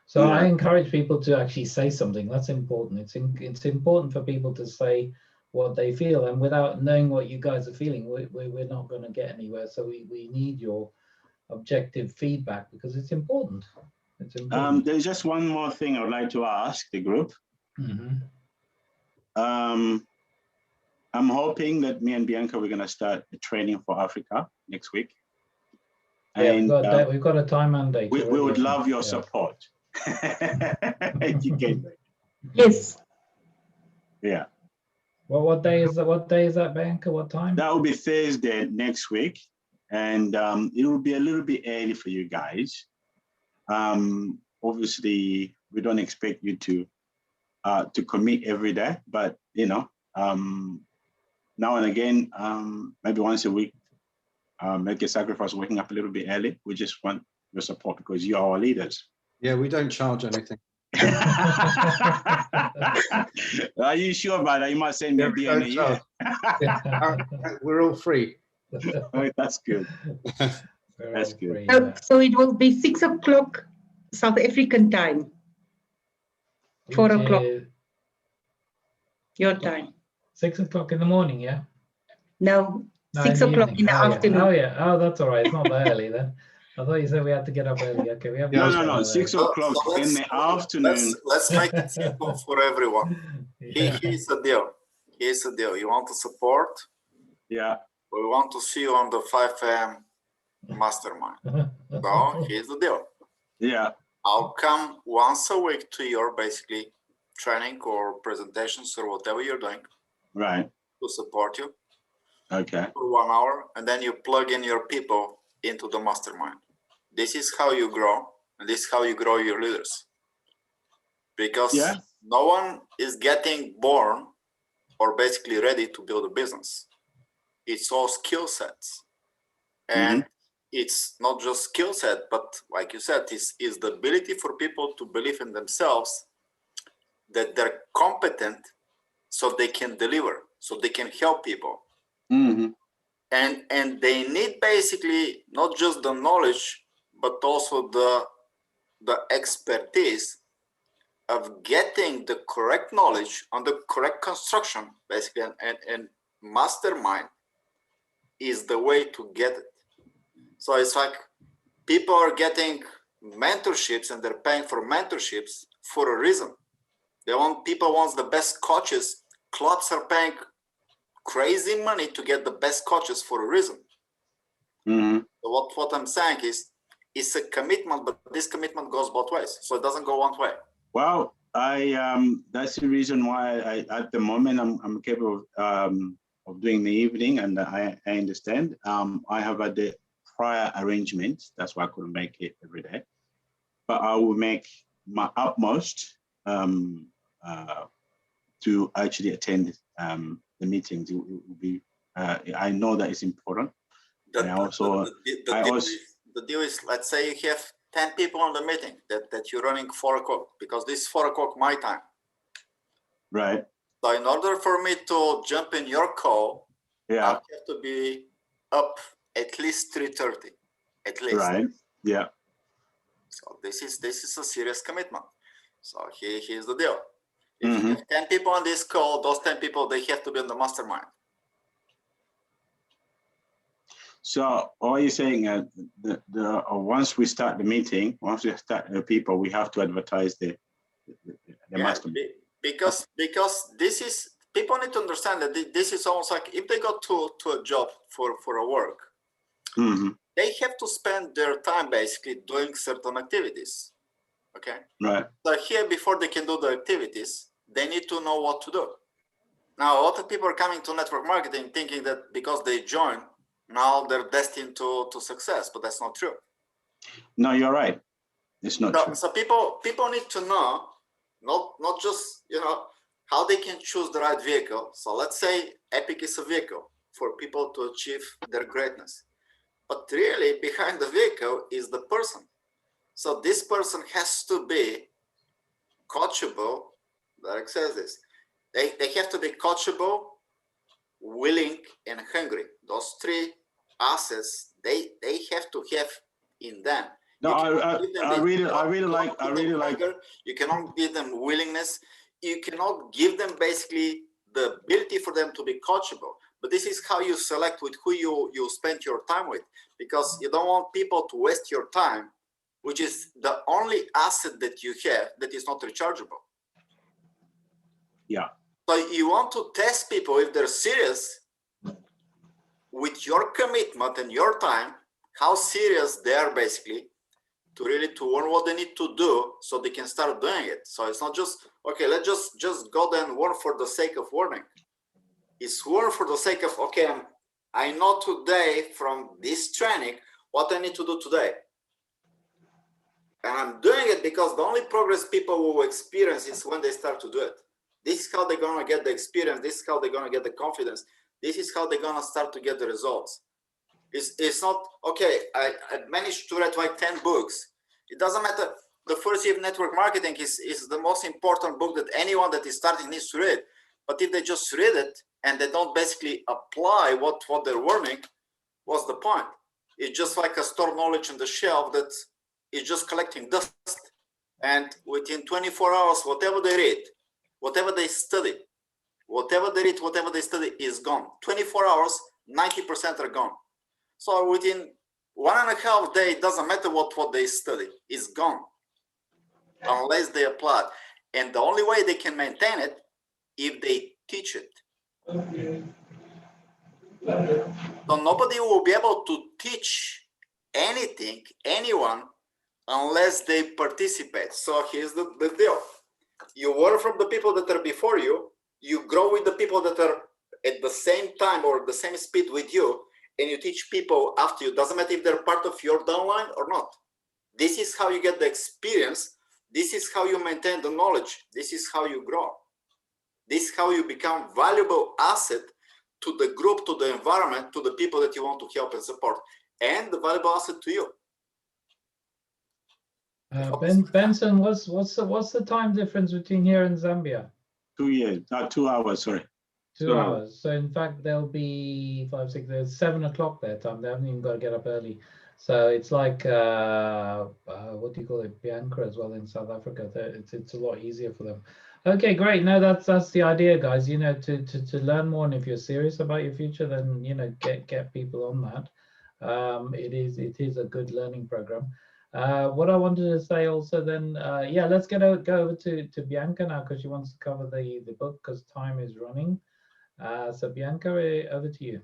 So I encourage people to actually say something. That's important. It's important for people to say what they feel, and without knowing what you guys are feeling, we're not going to get anywhere. So we need your objective feedback, because it's important. It's important. There's just one more thing I would like to ask the group. I'm hoping that me and Bianca, we're going to start the training for Africa next week. Yeah, and we've got a time mandate. we would love your support. You can. Yes. Yeah. Well, what day is that? What day is that, Bianca? What time? That will be Thursday next week, and it will be a little bit early for you guys. Obviously, we don't expect you to commit every day, but now and again, maybe once a week, make a sacrifice waking up a little bit early. We just want your support because you are our leaders. Yeah, we don't charge anything. Are you sure about that? You might send me a beer in a year. We're all free. Oh, that's good. That's good. So it will be 6 o'clock South African time. 4 o'clock your time. 6 o'clock in the morning, yeah? No, 6 o'clock in the afternoon. Oh yeah. Oh, that's all right. It's not that early then. I thought you said we had to get up early. Okay, we have no. 6 o'clock in the afternoon. Let's make it simple for everyone. Here's the deal. Here's the deal. You want to support? Yeah. We want to see you on the 5 a.m. mastermind. So here's the deal. Yeah. I'll come once a week to your basically training or presentations or whatever you're doing. Right. To support you. Okay. For 1 hour, and then you plug in your people into the mastermind. This is how you grow, and this is how you grow your leaders. Because no one is getting born or basically ready to build a business. It's all skill sets. And it's not just skill set, but like you said, is the ability for people to believe in themselves, that they're competent so they can deliver, so they can help people. And they need basically not just the knowledge, but also the expertise of getting the correct knowledge on the correct construction, basically, and mastermind is the way to get it. So it's like people are getting mentorships and they're paying for mentorships for a reason. People want the best coaches. Clubs are paying crazy money to get the best coaches for a reason. So what I'm saying is, it's a commitment, but this commitment goes both ways. So it doesn't go one way. Well, that's the reason why at the moment I'm capable of doing the evening, and I understand. I have had the prior arrangements. That's why I couldn't make it every day. But I will make my utmost to actually attend the meetings. It will be. I know that it's important. And the deal is, let's say you have 10 people on the meeting that you're running 4 o'clock, because this is 4 o'clock my time. Right. So in order for me to jump in your call, yeah, I have to be up at least 3:30, at least. Right. Yeah. So this is a serious commitment. So here's the deal. If you have 10 people on this call, those 10 people, they have to be in the mastermind. So all you're saying, once we start the meeting, once we start the people, we have to advertise the mastermind. Because this is, people need to understand that this is almost like if they go to a job for a work, they have to spend their time basically doing certain activities. Okay. Right. So here, before they can do the activities, they need to know what to do. Now, a lot of people are coming to network marketing thinking that because they join, now they're destined to success, but that's not true. No, you're right. It's not true. So people need to know, not just, how they can choose the right vehicle. So let's say Epic is a vehicle for people to achieve their greatness. But really behind the vehicle is the person. So this person has to be coachable. Derek says this. They have to be coachable, willing, and hungry. Those 3 assets, they have to have in them. No, I really like. You cannot give them willingness. You cannot give them basically the ability for them to be coachable. But this is how you select with who you spend your time with, because you don't want people to waste your time, which is the only asset that you have that is not rechargeable. Yeah. So you want to test people if they're serious with your commitment and your time, how serious they are basically to learn what they need to do so they can start doing it. So it's not just, okay, let's just go there and learn for the sake of learning. It's learn for the sake of, okay, I know today from this training what I need to do today. And I'm doing it because the only progress people will experience is when they start to do it. This is how they're going to get the experience. This is how they're going to get the confidence. This is how they're going to start to get the results. It's not, okay, I managed to write like 10 books. It doesn't matter. The First Year of Network Marketing is the most important book that anyone that is starting needs to read. But if they just read it and they don't basically apply what they're learning, what's the point? It's just like a store knowledge on the shelf that is just collecting dust. And within 24 hours, whatever they read, whatever they study, whatever they read, whatever they study is gone. 24 hours, 90% are gone. So within 1.5 days, it doesn't matter what they study, it's gone. Unless they apply it. And the only way they can maintain it, if they teach it. So nobody will be able to teach anything, anyone, unless they participate. So here's the deal. You learn from the people that are before you, you grow with the people that are at the same time or the same speed with you, and you teach people after you. Doesn't matter if they're part of your downline or not. This is how you get the experience. This is how you maintain the knowledge. This is how you grow. This is how you become valuable asset to the group, to the environment, to the people that you want to help and support, and the valuable asset to you. Benson, what's the time difference between here and Zambia? 2 years, 2 hours, sorry. 2 hours. So in fact, there'll be 5, 6, there's 7 o'clock their time. They haven't even got to get up early. So it's like, what do you call it? Bianca as well in South Africa. It's a lot easier for them. Okay, great. No, that's the idea, guys. To learn more, and if you're serious about your future, then get people on that. It is a good learning program. What I wanted to say also then, yeah, let's go over to Bianca now, because she wants to cover the book because time is running. So Bianca, over to you.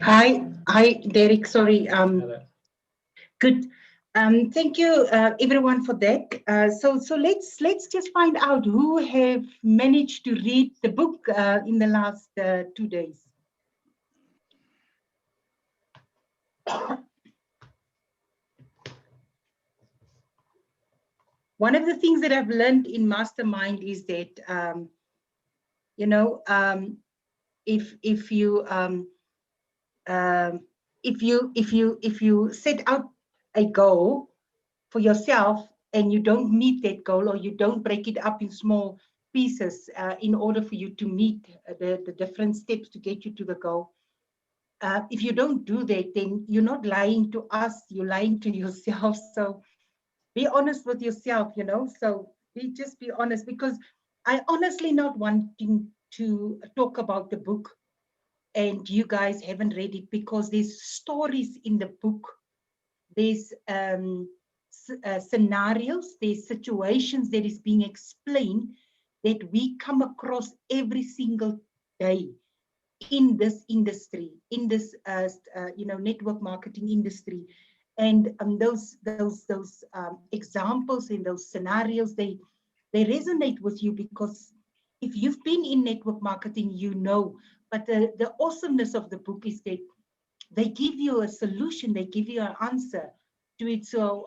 Hi, Derek. Sorry. Hello. Good. Thank you, everyone, for that. So let's just find out who have managed to read the book in the last 2 days. One of the things that I've learned in Mastermind is that you know, if you set out a goal for yourself and you don't meet that goal, or you don't break it up in small pieces in order for you to meet the different steps to get you to the goal. If you don't do that, then you're not lying to us, you're lying to yourself. So be honest with yourself, you know. So just be honest, because I honestly not wanting to talk about the book and you guys haven't read it, because there's stories in the book, there's scenarios, there's situations that is being explained that we come across every single day in this industry, in this network marketing industry. And those examples and those scenarios, they resonate with you, because if you've been in network marketing, you know. But the awesomeness of the book is that they give you a solution, they give you an answer to it. So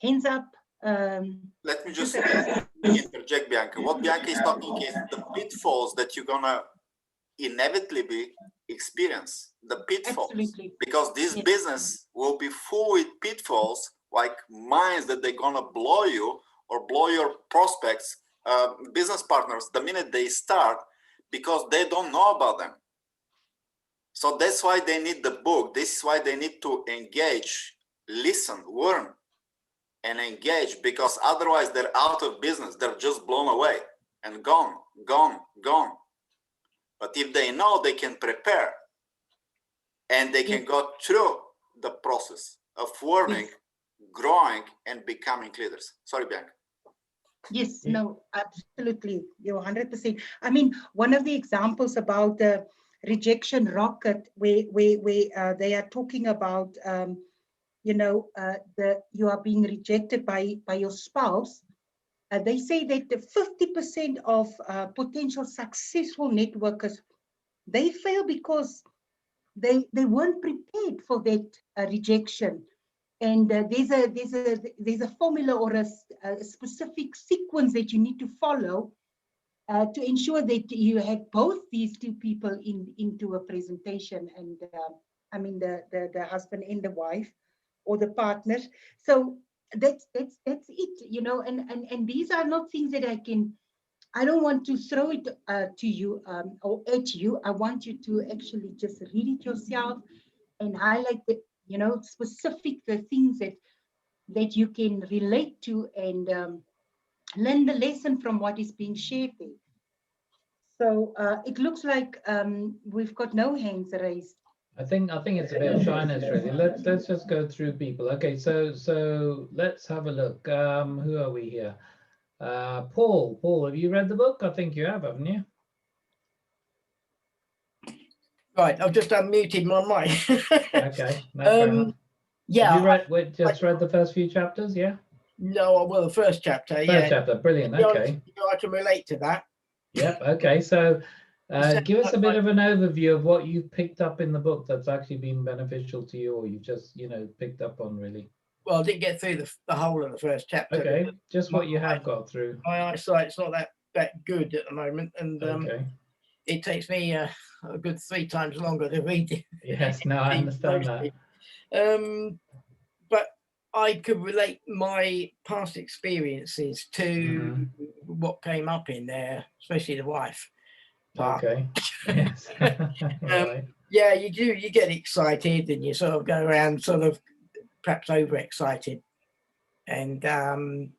hands up. Let me just interject, Bianca. What Bianca is talking is the pitfalls that you're gonna inevitably experience, the pitfalls. Absolutely. Because this business will be full with pitfalls, like mines that they're gonna blow you or blow your prospects, business partners, the minute they start, because they don't know about them. So that's why they need the book. This is why they need to engage, listen, learn, and engage, because otherwise they're out of business. They're just blown away and gone. But if they know, they can prepare and they can go through the process of learning, growing, and becoming leaders. Sorry, Bianca. Yes, no, absolutely. You're 100%. I mean, one of the examples about the rejection rocket, where they are talking about, you are being rejected by your spouse. They say that the 50% of potential successful networkers, they fail because they weren't prepared for that rejection. And there's a formula or a specific sequence that you need to follow to ensure that you have both these two people into a presentation. And I mean the husband and the wife, or the partners. So that's it, you know. And these are not things that I don't want to throw it to you or at you. I want you to actually just read it yourself and highlight the, you know, specific the things that you can relate to, and learn the lesson from what is being shared there. So it looks like we've got no hands raised. I think it's a bit of shyness, really. Let's just go through people. Okay, so let's have a look. Who are we here? Paul, have you read the book? I think you have, haven't you? Right, I've just unmuted my mic. Okay, no yeah. Have you read the first few chapters? Yeah. No, well, the first chapter. First chapter, brilliant. Okay. I can relate to that. Yep. Okay. So, give us a bit of an overview of what you picked up in the book that's actually been beneficial to you, or you just, picked up on, really. Well, I didn't get through the whole of the first chapter. Okay, just what you have got through. My eyesight's not that good at the moment, and okay. It takes me a good 3 times longer to read it. Yes, no, I understand that. But I could relate my past experiences to what came up in there, especially the wife part. Okay. Yes. Right. Yeah, you do. You get excited, and you sort of go around, sort of perhaps overexcited, and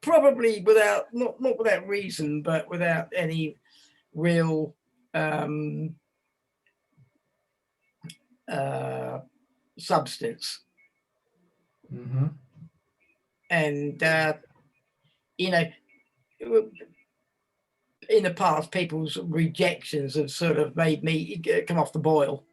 probably without not without reason, but without any real substance. And in the past, people's rejections have sort of made me come off the boil.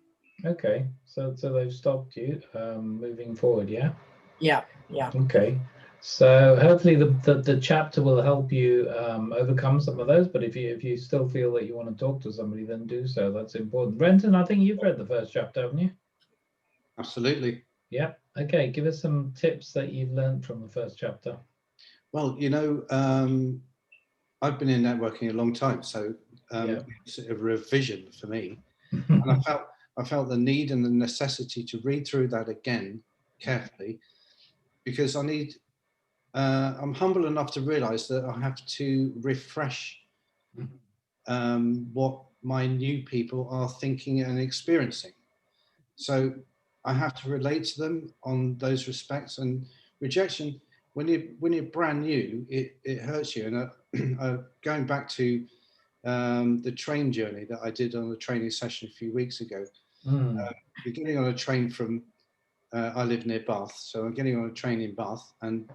Okay, so they've stopped you moving forward, yeah? Yeah, yeah. Okay, so hopefully the chapter will help you overcome some of those, but if you still feel that you want to talk to somebody, then do so. That's important. Renton, I think you've read the first chapter, haven't you? Absolutely. Yeah. Okay, give us some tips that you've learned from the first chapter. Well, you know, I've been in networking a long time, so it's a revision for me. And I felt the need and the necessity to read through that again carefully, because I'm humble enough to realize that I have to refresh what my new people are thinking and experiencing. So I have to relate to them on those respects. And rejection, when you're brand new, it hurts you. And going back to the train journey that I did on the training session a few weeks ago, you're getting on a train from, I live near Bath, so I'm getting on a train in Bath, and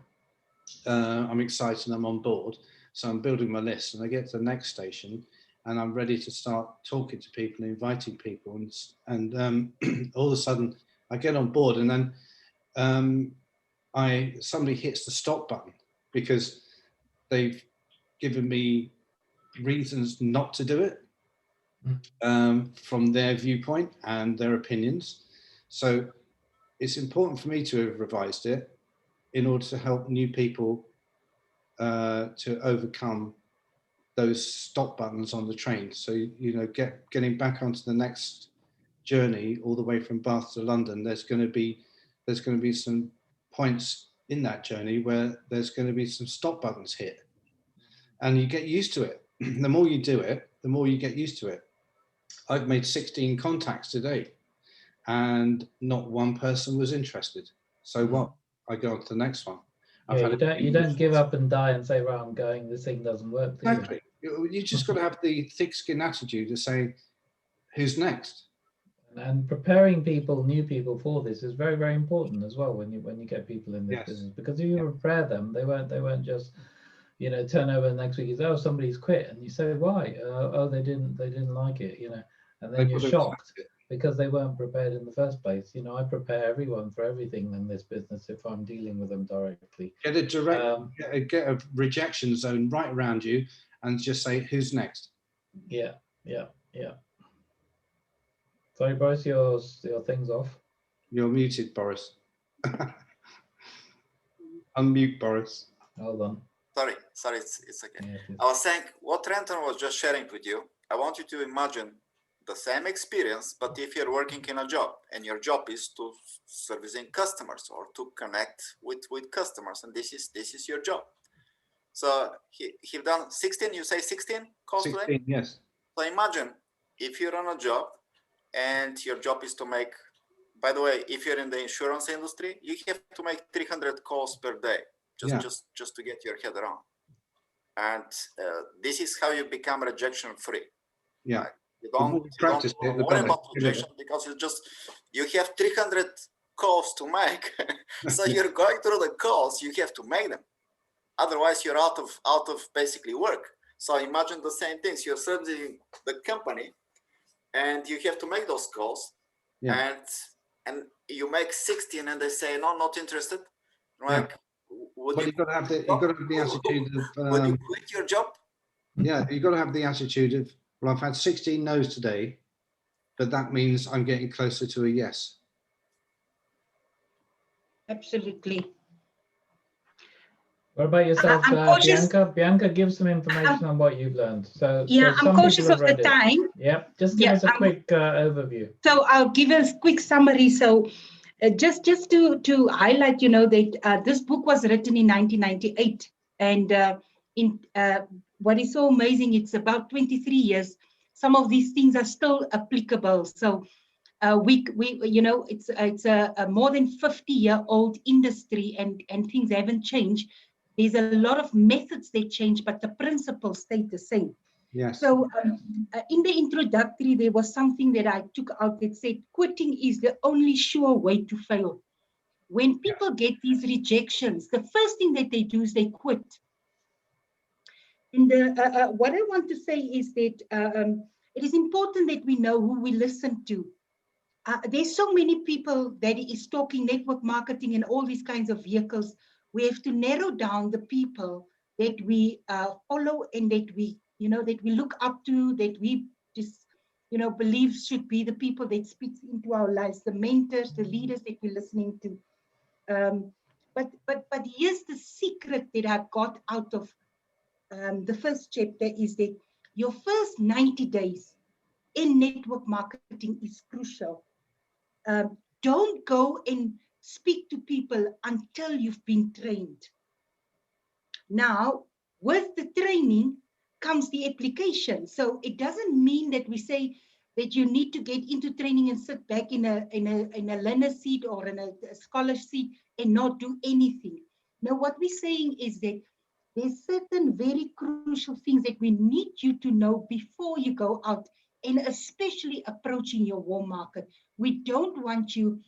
I'm excited, I'm on board. So I'm building my list, and I get to the next station, and I'm ready to start talking to people, inviting people, and all of a sudden I get on board, and then somebody hits the stop button because they've given me reasons not to do it from their viewpoint and their opinions. So it's important for me to have revised it in order to help new people to overcome those stop buttons on the train. So, you know, getting back onto the next journey all the way from Bath to London, there's going to be some points in that journey where there's going to be some stop buttons hit, and you get used to it. The more you do it, the more you get used to it. I've made 16 contacts today, and not one person was interested. So what? I go on to the next one. You don't give up and die and say, "Well, I'm going. This thing doesn't work." Exactly. You just got to have the thick-skinned attitude to say, "Who's next?" And preparing people, new people, for this is very, very important as well. When you get people in this business, because if you prepare them, they won't just, you know, turn over the next week and say, "Oh, somebody's quit," and you say, "Why?" "Oh, they didn't like it," you know, and then you're shocked because they weren't prepared in the first place. You know, I prepare everyone for everything in this business if I'm dealing with them directly. Get a rejection zone right around you and just say, "Who's next?" Yeah. Sorry, Boris, your thing's off. You're muted, Boris. Unmute, Boris. Hold on. Sorry, it's okay. Yeah, I was saying what Renton was just sharing with you. I want you to imagine the same experience, but if you're working in a job and your job is to servicing customers or to connect with customers, and this is your job. So he done 16. You say 16 calls 16, today? yes. So imagine if you're on a job and your job is to make. By the way, if you're in the insurance industry, you have to make 300 calls per day just to get your head around. And this is how you become rejection free. Yeah. Right? You don't worry about rejection because you have 300 calls to make. So you're going through the calls, you have to make them. Otherwise, you're out of basically work. So imagine the same things. You're serving the company, and you have to make those calls. Yeah. And you make 16, and they say no, not interested. Like, you've got to have the attitude of. Would you quit your job? Yeah, you've got to have the attitude of, well, I've had 16 no's today, but that means I'm getting closer to a yes. Absolutely. What about yourself, Bianca? Bianca, give some information on what you've learned. So I'm cautious of the time. Yeah, just give us a quick overview. So I'll give a quick summary. So just to highlight, you know, that this book was written in 1998, and what is so amazing, it's about 23 years. Some of these things are still applicable. So we you know, it's a more than 50-year-old industry, and things haven't changed. There's a lot of methods they change, but the principles stay the same. Yes. So in the introductory, there was something that I took out that said, quitting is the only sure way to fail. When people get these rejections, the first thing that they do is they quit. And what I want to say is that it is important that we know who we listen to. There's so many people that is talking network marketing and all these kinds of vehicles. We have to narrow down the people that we follow and that we, that we look up to, that we just, believe should be the people that speaks into our lives, the mentors, the leaders that we're listening to. But here's the secret that I got out of the first chapter is that your first 90 days in network marketing is crucial. Don't go and speak to people until you've been trained. Now, with the training comes the application. So it doesn't mean that we say that you need to get into training and sit back in a learner seat or in a scholar seat and not do anything. Now, what we're saying is that there's certain very crucial things that we need you to know before you go out, and especially approaching your warm market. We don't want you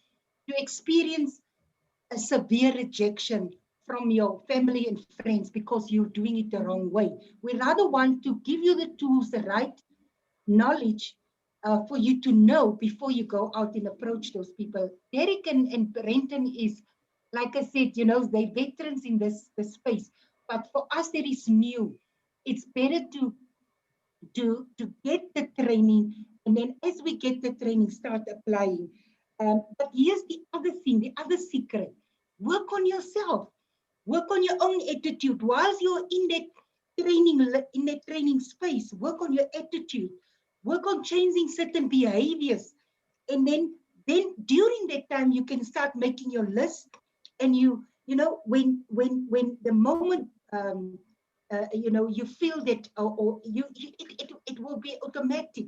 to experience a severe rejection from your family and friends because you're doing it the wrong way. We rather want to give you the tools, the right knowledge for you to know before you go out and approach those people. Derek and Brenton is, like I said, they're veterans in this space. But for us that is new, it's better to get the training, and then as we get the training, start applying. But here's the other thing, the other secret. Work on yourself. Work on your own attitude. Whilst you're in that training space, work on your attitude. Work on changing certain behaviors. And then during that time, you can start making your list. And when the moment you feel that, or it will be automatic.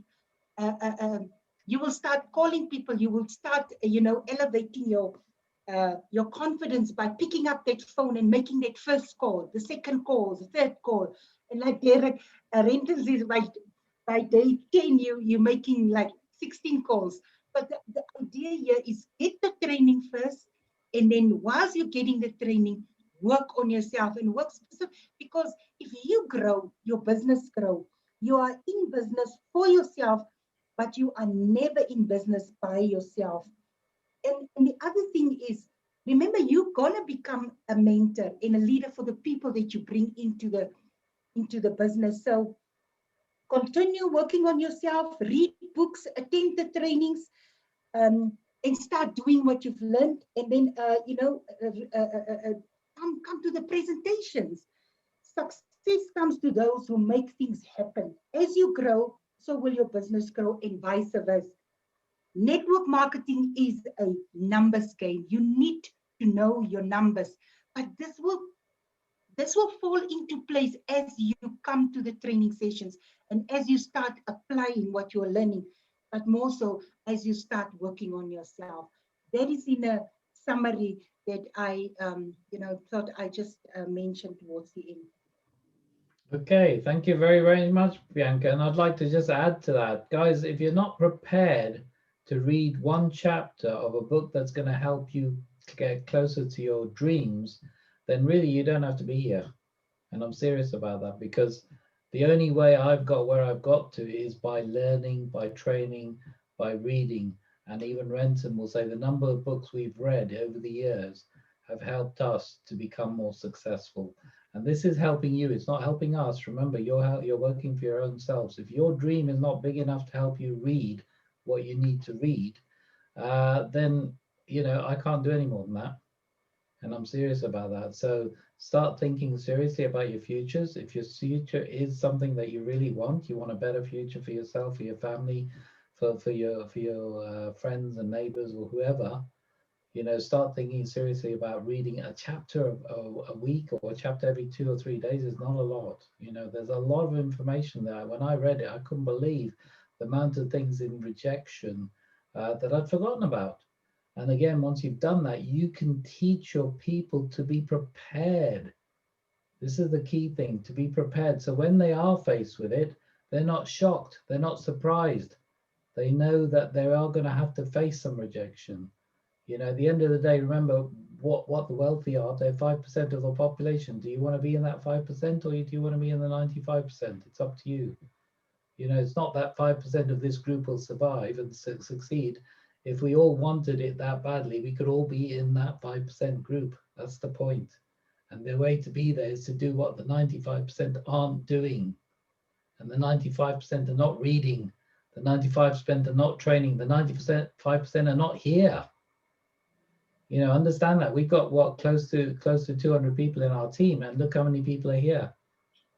You will start calling people. You will start, elevating your confidence by picking up that phone and making that first call, the second call, the third call. And like Derek Renters is by day 10, you're making like 16 calls. But the idea here is get the training first, and then whilst you're getting the training, work on yourself and work specific, because if you grow, your business grow. You are in business for yourself, but you are never in business by yourself. And the other thing is, remember, you're gonna become a mentor and a leader for the people that you bring into the business. So continue working on yourself, read books, attend the trainings, and start doing what you've learned, and then come to the presentations. Success comes to those who make things happen. As you grow, so will your business grow, and vice versa. Network marketing is a numbers game. You need to know your numbers, but this will fall into place as you come to the training sessions and as you start applying what you're learning, but more so as you start working on yourself. That is in a summary that I thought I just mentioned towards the end. Okay, thank you very, very much, Bianca. And I'd like to just add to that. Guys, if you're not prepared to read one chapter of a book that's going to help you get closer to your dreams, then really you don't have to be here. And I'm serious about that, because the only way I've got where I've got to is by learning, by training, by reading. And even Renton will say the number of books we've read over the years have helped us to become more successful. And this is helping you. It's not helping us. Remember, you're working for your own selves. If your dream is not big enough to help you read what you need to read, then, I can't do any more than that. And I'm serious about that. So start thinking seriously about your futures. If your future is something that you really want, you want a better future for yourself, for your family, for your friends and neighbors or whoever, start thinking seriously about reading a chapter a week, or a chapter every 2 or 3 days is not a lot. There's a lot of information there. When I read it, I couldn't believe the amount of things in rejection that I'd forgotten about. And again, once you've done that, you can teach your people to be prepared. This is the key thing, to be prepared. So when they are faced with it, they're not shocked, they're not surprised. They know that they are going to have to face some rejection. At the end of the day, remember, what the wealthy are. They're 5% of the population. Do you want to be in that 5%, or do you want to be in the 95%? It's up to you. You know, it's not that 5% of this group will survive and succeed. If we all wanted it that badly, we could all be in that 5% group. That's the point. And the way to be there is to do what the 95% aren't doing. And the 95% are not reading. The 95% are not training. The 95% are not here. You know, understand that. We've got what, close to 200 people in our team, and look how many people are here.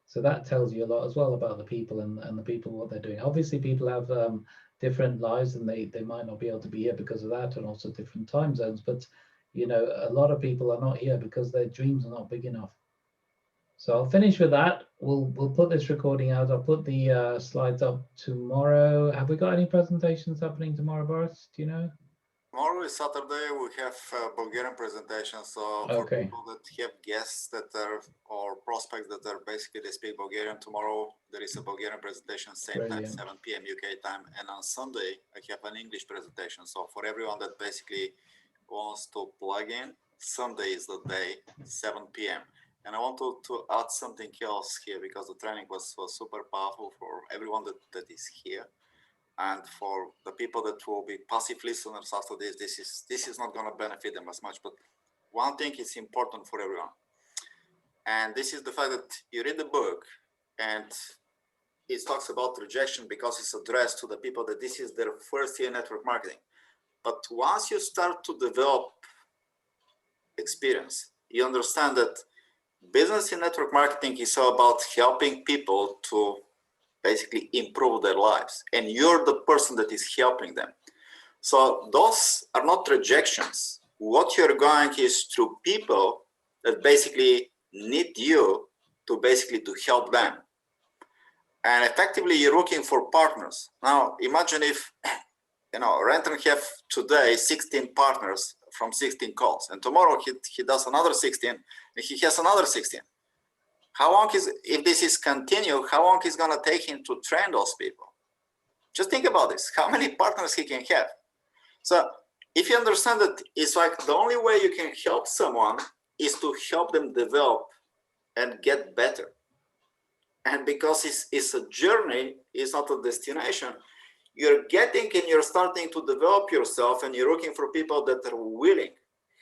So that tells you a lot as well about the people and the people, what they're doing. Obviously, people have different lives, and they might not be able to be here because of that, and also different time zones. But, you know, a lot of people are not here because their dreams are not big enough. So I'll finish with that. We'll put this recording out. I'll put the slides up tomorrow. Have we got any presentations happening tomorrow, Boris? Do you know? Tomorrow is Saturday. We have Bulgarian presentations. So for people that have guests that are, or prospects that are basically they speak Bulgarian, tomorrow there is a Bulgarian presentation, same time, 7 p.m. UK time. And on Sunday, I have an English presentation. So for everyone that basically wants to plug in, Sunday is the day, 7 p.m. And I want to add something else here, because the training was super powerful for everyone that is here. And for the people that will be passive listeners after this, this is not going to benefit them as much. But one thing is important for everyone. And this is the fact that you read the book and it talks about rejection because it's addressed to the people that this is their first year network marketing. But once you start to develop experience, you understand that business in network marketing is all about helping people to basically improve their lives, and you're the person that is helping them. So those are not rejections. What you're going is through people that basically need you to help them. And effectively you're looking for partners. Now imagine if, you know, Renton have today 16 partners from 16 calls, and tomorrow he does another 16, and he has another 16. How long if this is continue, how long is gonna take him to train those people? Just think about this, how many partners he can have. So if you understand that it's like the only way you can help someone is to help them develop and get better. And because it's a journey, it's not a destination, you're getting and you're starting to develop yourself, and you're looking for people that are willing,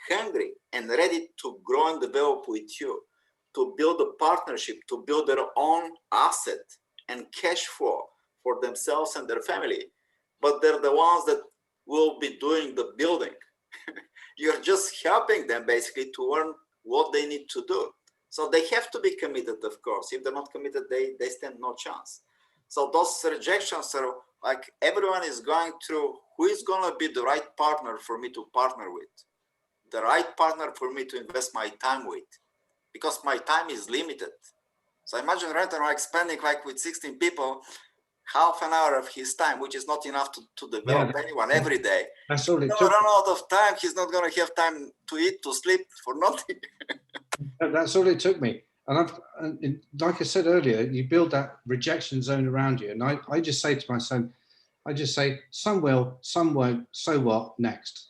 hungry, and ready to grow and develop with you, to build a partnership, to build their own asset and cash flow for themselves and their family. But they're the ones that will be doing the building. You're just helping them basically to learn what they need to do. So they have to be committed, of course. If they're not committed, they stand no chance. So those rejections are like everyone is going through, who is going to be the right partner for me to partner with? The right partner for me to invest my time with? Because my time is limited. So imagine Renton like spending like with 16 people, half an hour of his time, which is not enough to develop anyone every day. That's all it took. Run out of time, he's not going to have time to eat, to sleep, for nothing. That's all it took me. And like I said earlier, you build that rejection zone around you. And I just say to my son, I just say, some will, some won't, so what, next.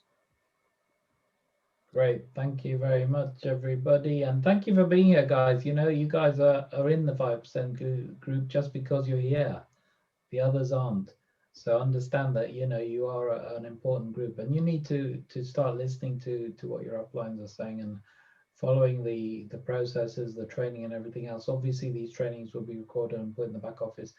Great, thank you very much, everybody, and thank you for being here, guys. You know, you guys are in the 5% group just because you're here. The others aren't. So understand that, you know, you are an important group, and you need to start listening to what your uplines are saying and following the processes, the training, and everything else. Obviously, these trainings will be recorded and put in the back office.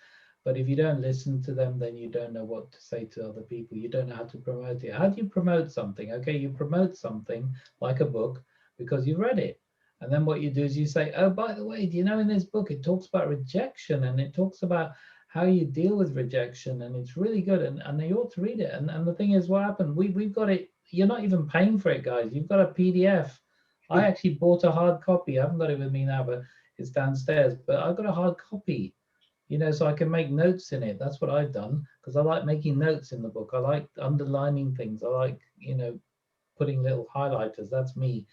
But if you don't listen to them, then you don't know what to say to other people. You don't know how to promote it. How do you promote something? Okay, you promote something like a book because you've read it. And then what you do is you say, oh, by the way, do you know in this book, it talks about rejection, and it talks about how you deal with rejection, and it's really good, and they ought to read it. And the thing is, what happened? We've got it. You're not even paying for it, guys. You've got a PDF. I actually bought a hard copy. I haven't got it with me now, but it's downstairs. But I've got a hard copy. You know, so I can make notes in it. That's what I've done, because I like making notes in the book. I like underlining things. I like, you know, putting little highlighters. That's me,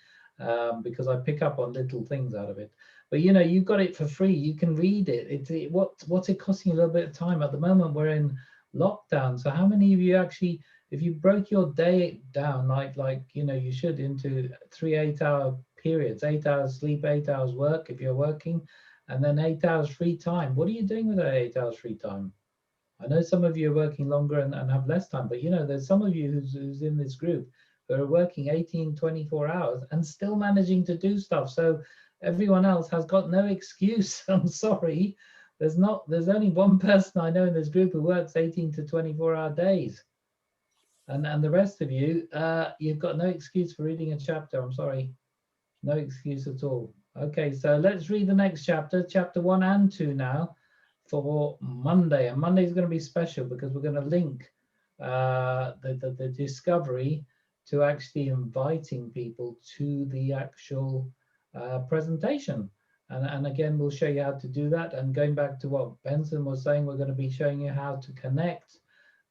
because I pick up on little things out of it. But, you know, you've got it for free. You can read it. What's it costing? A little bit of time. At the moment, we're in lockdown. So how many of you actually if you broke your day down like you should into 3 8-hour periods, 8 hours sleep, 8 hours work if you're working, and then 8 hours free time. What are you doing with that 8 hours free time? I know some of you are working longer and have less time, but there's some of you who's in this group who are working 18, 24 hours and still managing to do stuff. So everyone else has got no excuse. I'm sorry. There's only one person I know in this group who works 18 to 24-hour days. And the rest of you, you've got no excuse for reading a chapter. I'm sorry. No excuse at all. Okay, so let's read the next chapter, chapter 1 and 2 now for Monday. And Monday is going to be special because we're going to link the discovery to actually inviting people to the actual presentation. And again, we'll show you how to do that. And going back to what Benson was saying, we're going to be showing you how to connect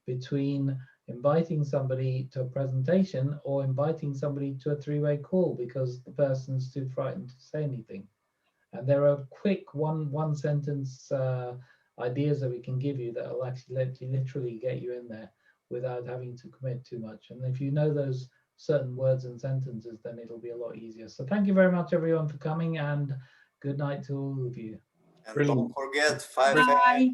between inviting somebody to a presentation or inviting somebody to a three-way call because the person's too frightened to say anything. And there are quick one sentence ideas that we can give you that will actually literally get you in there without having to commit too much. And if you know those certain words and sentences, then it'll be a lot easier. So thank you very much, everyone, for coming, and good night to all of you. And Brilliant. don't forget 5 Bye.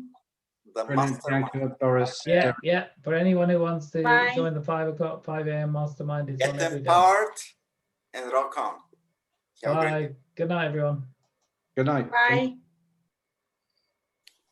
the Brilliant. mastermind. Thank you, Doris. Yeah. For anyone who wants to Bye. join the 5 a.m. mastermind, it's on Get every day. empowered and rock on. Have a great day. Bye. Good night, everyone. Good night. Bye.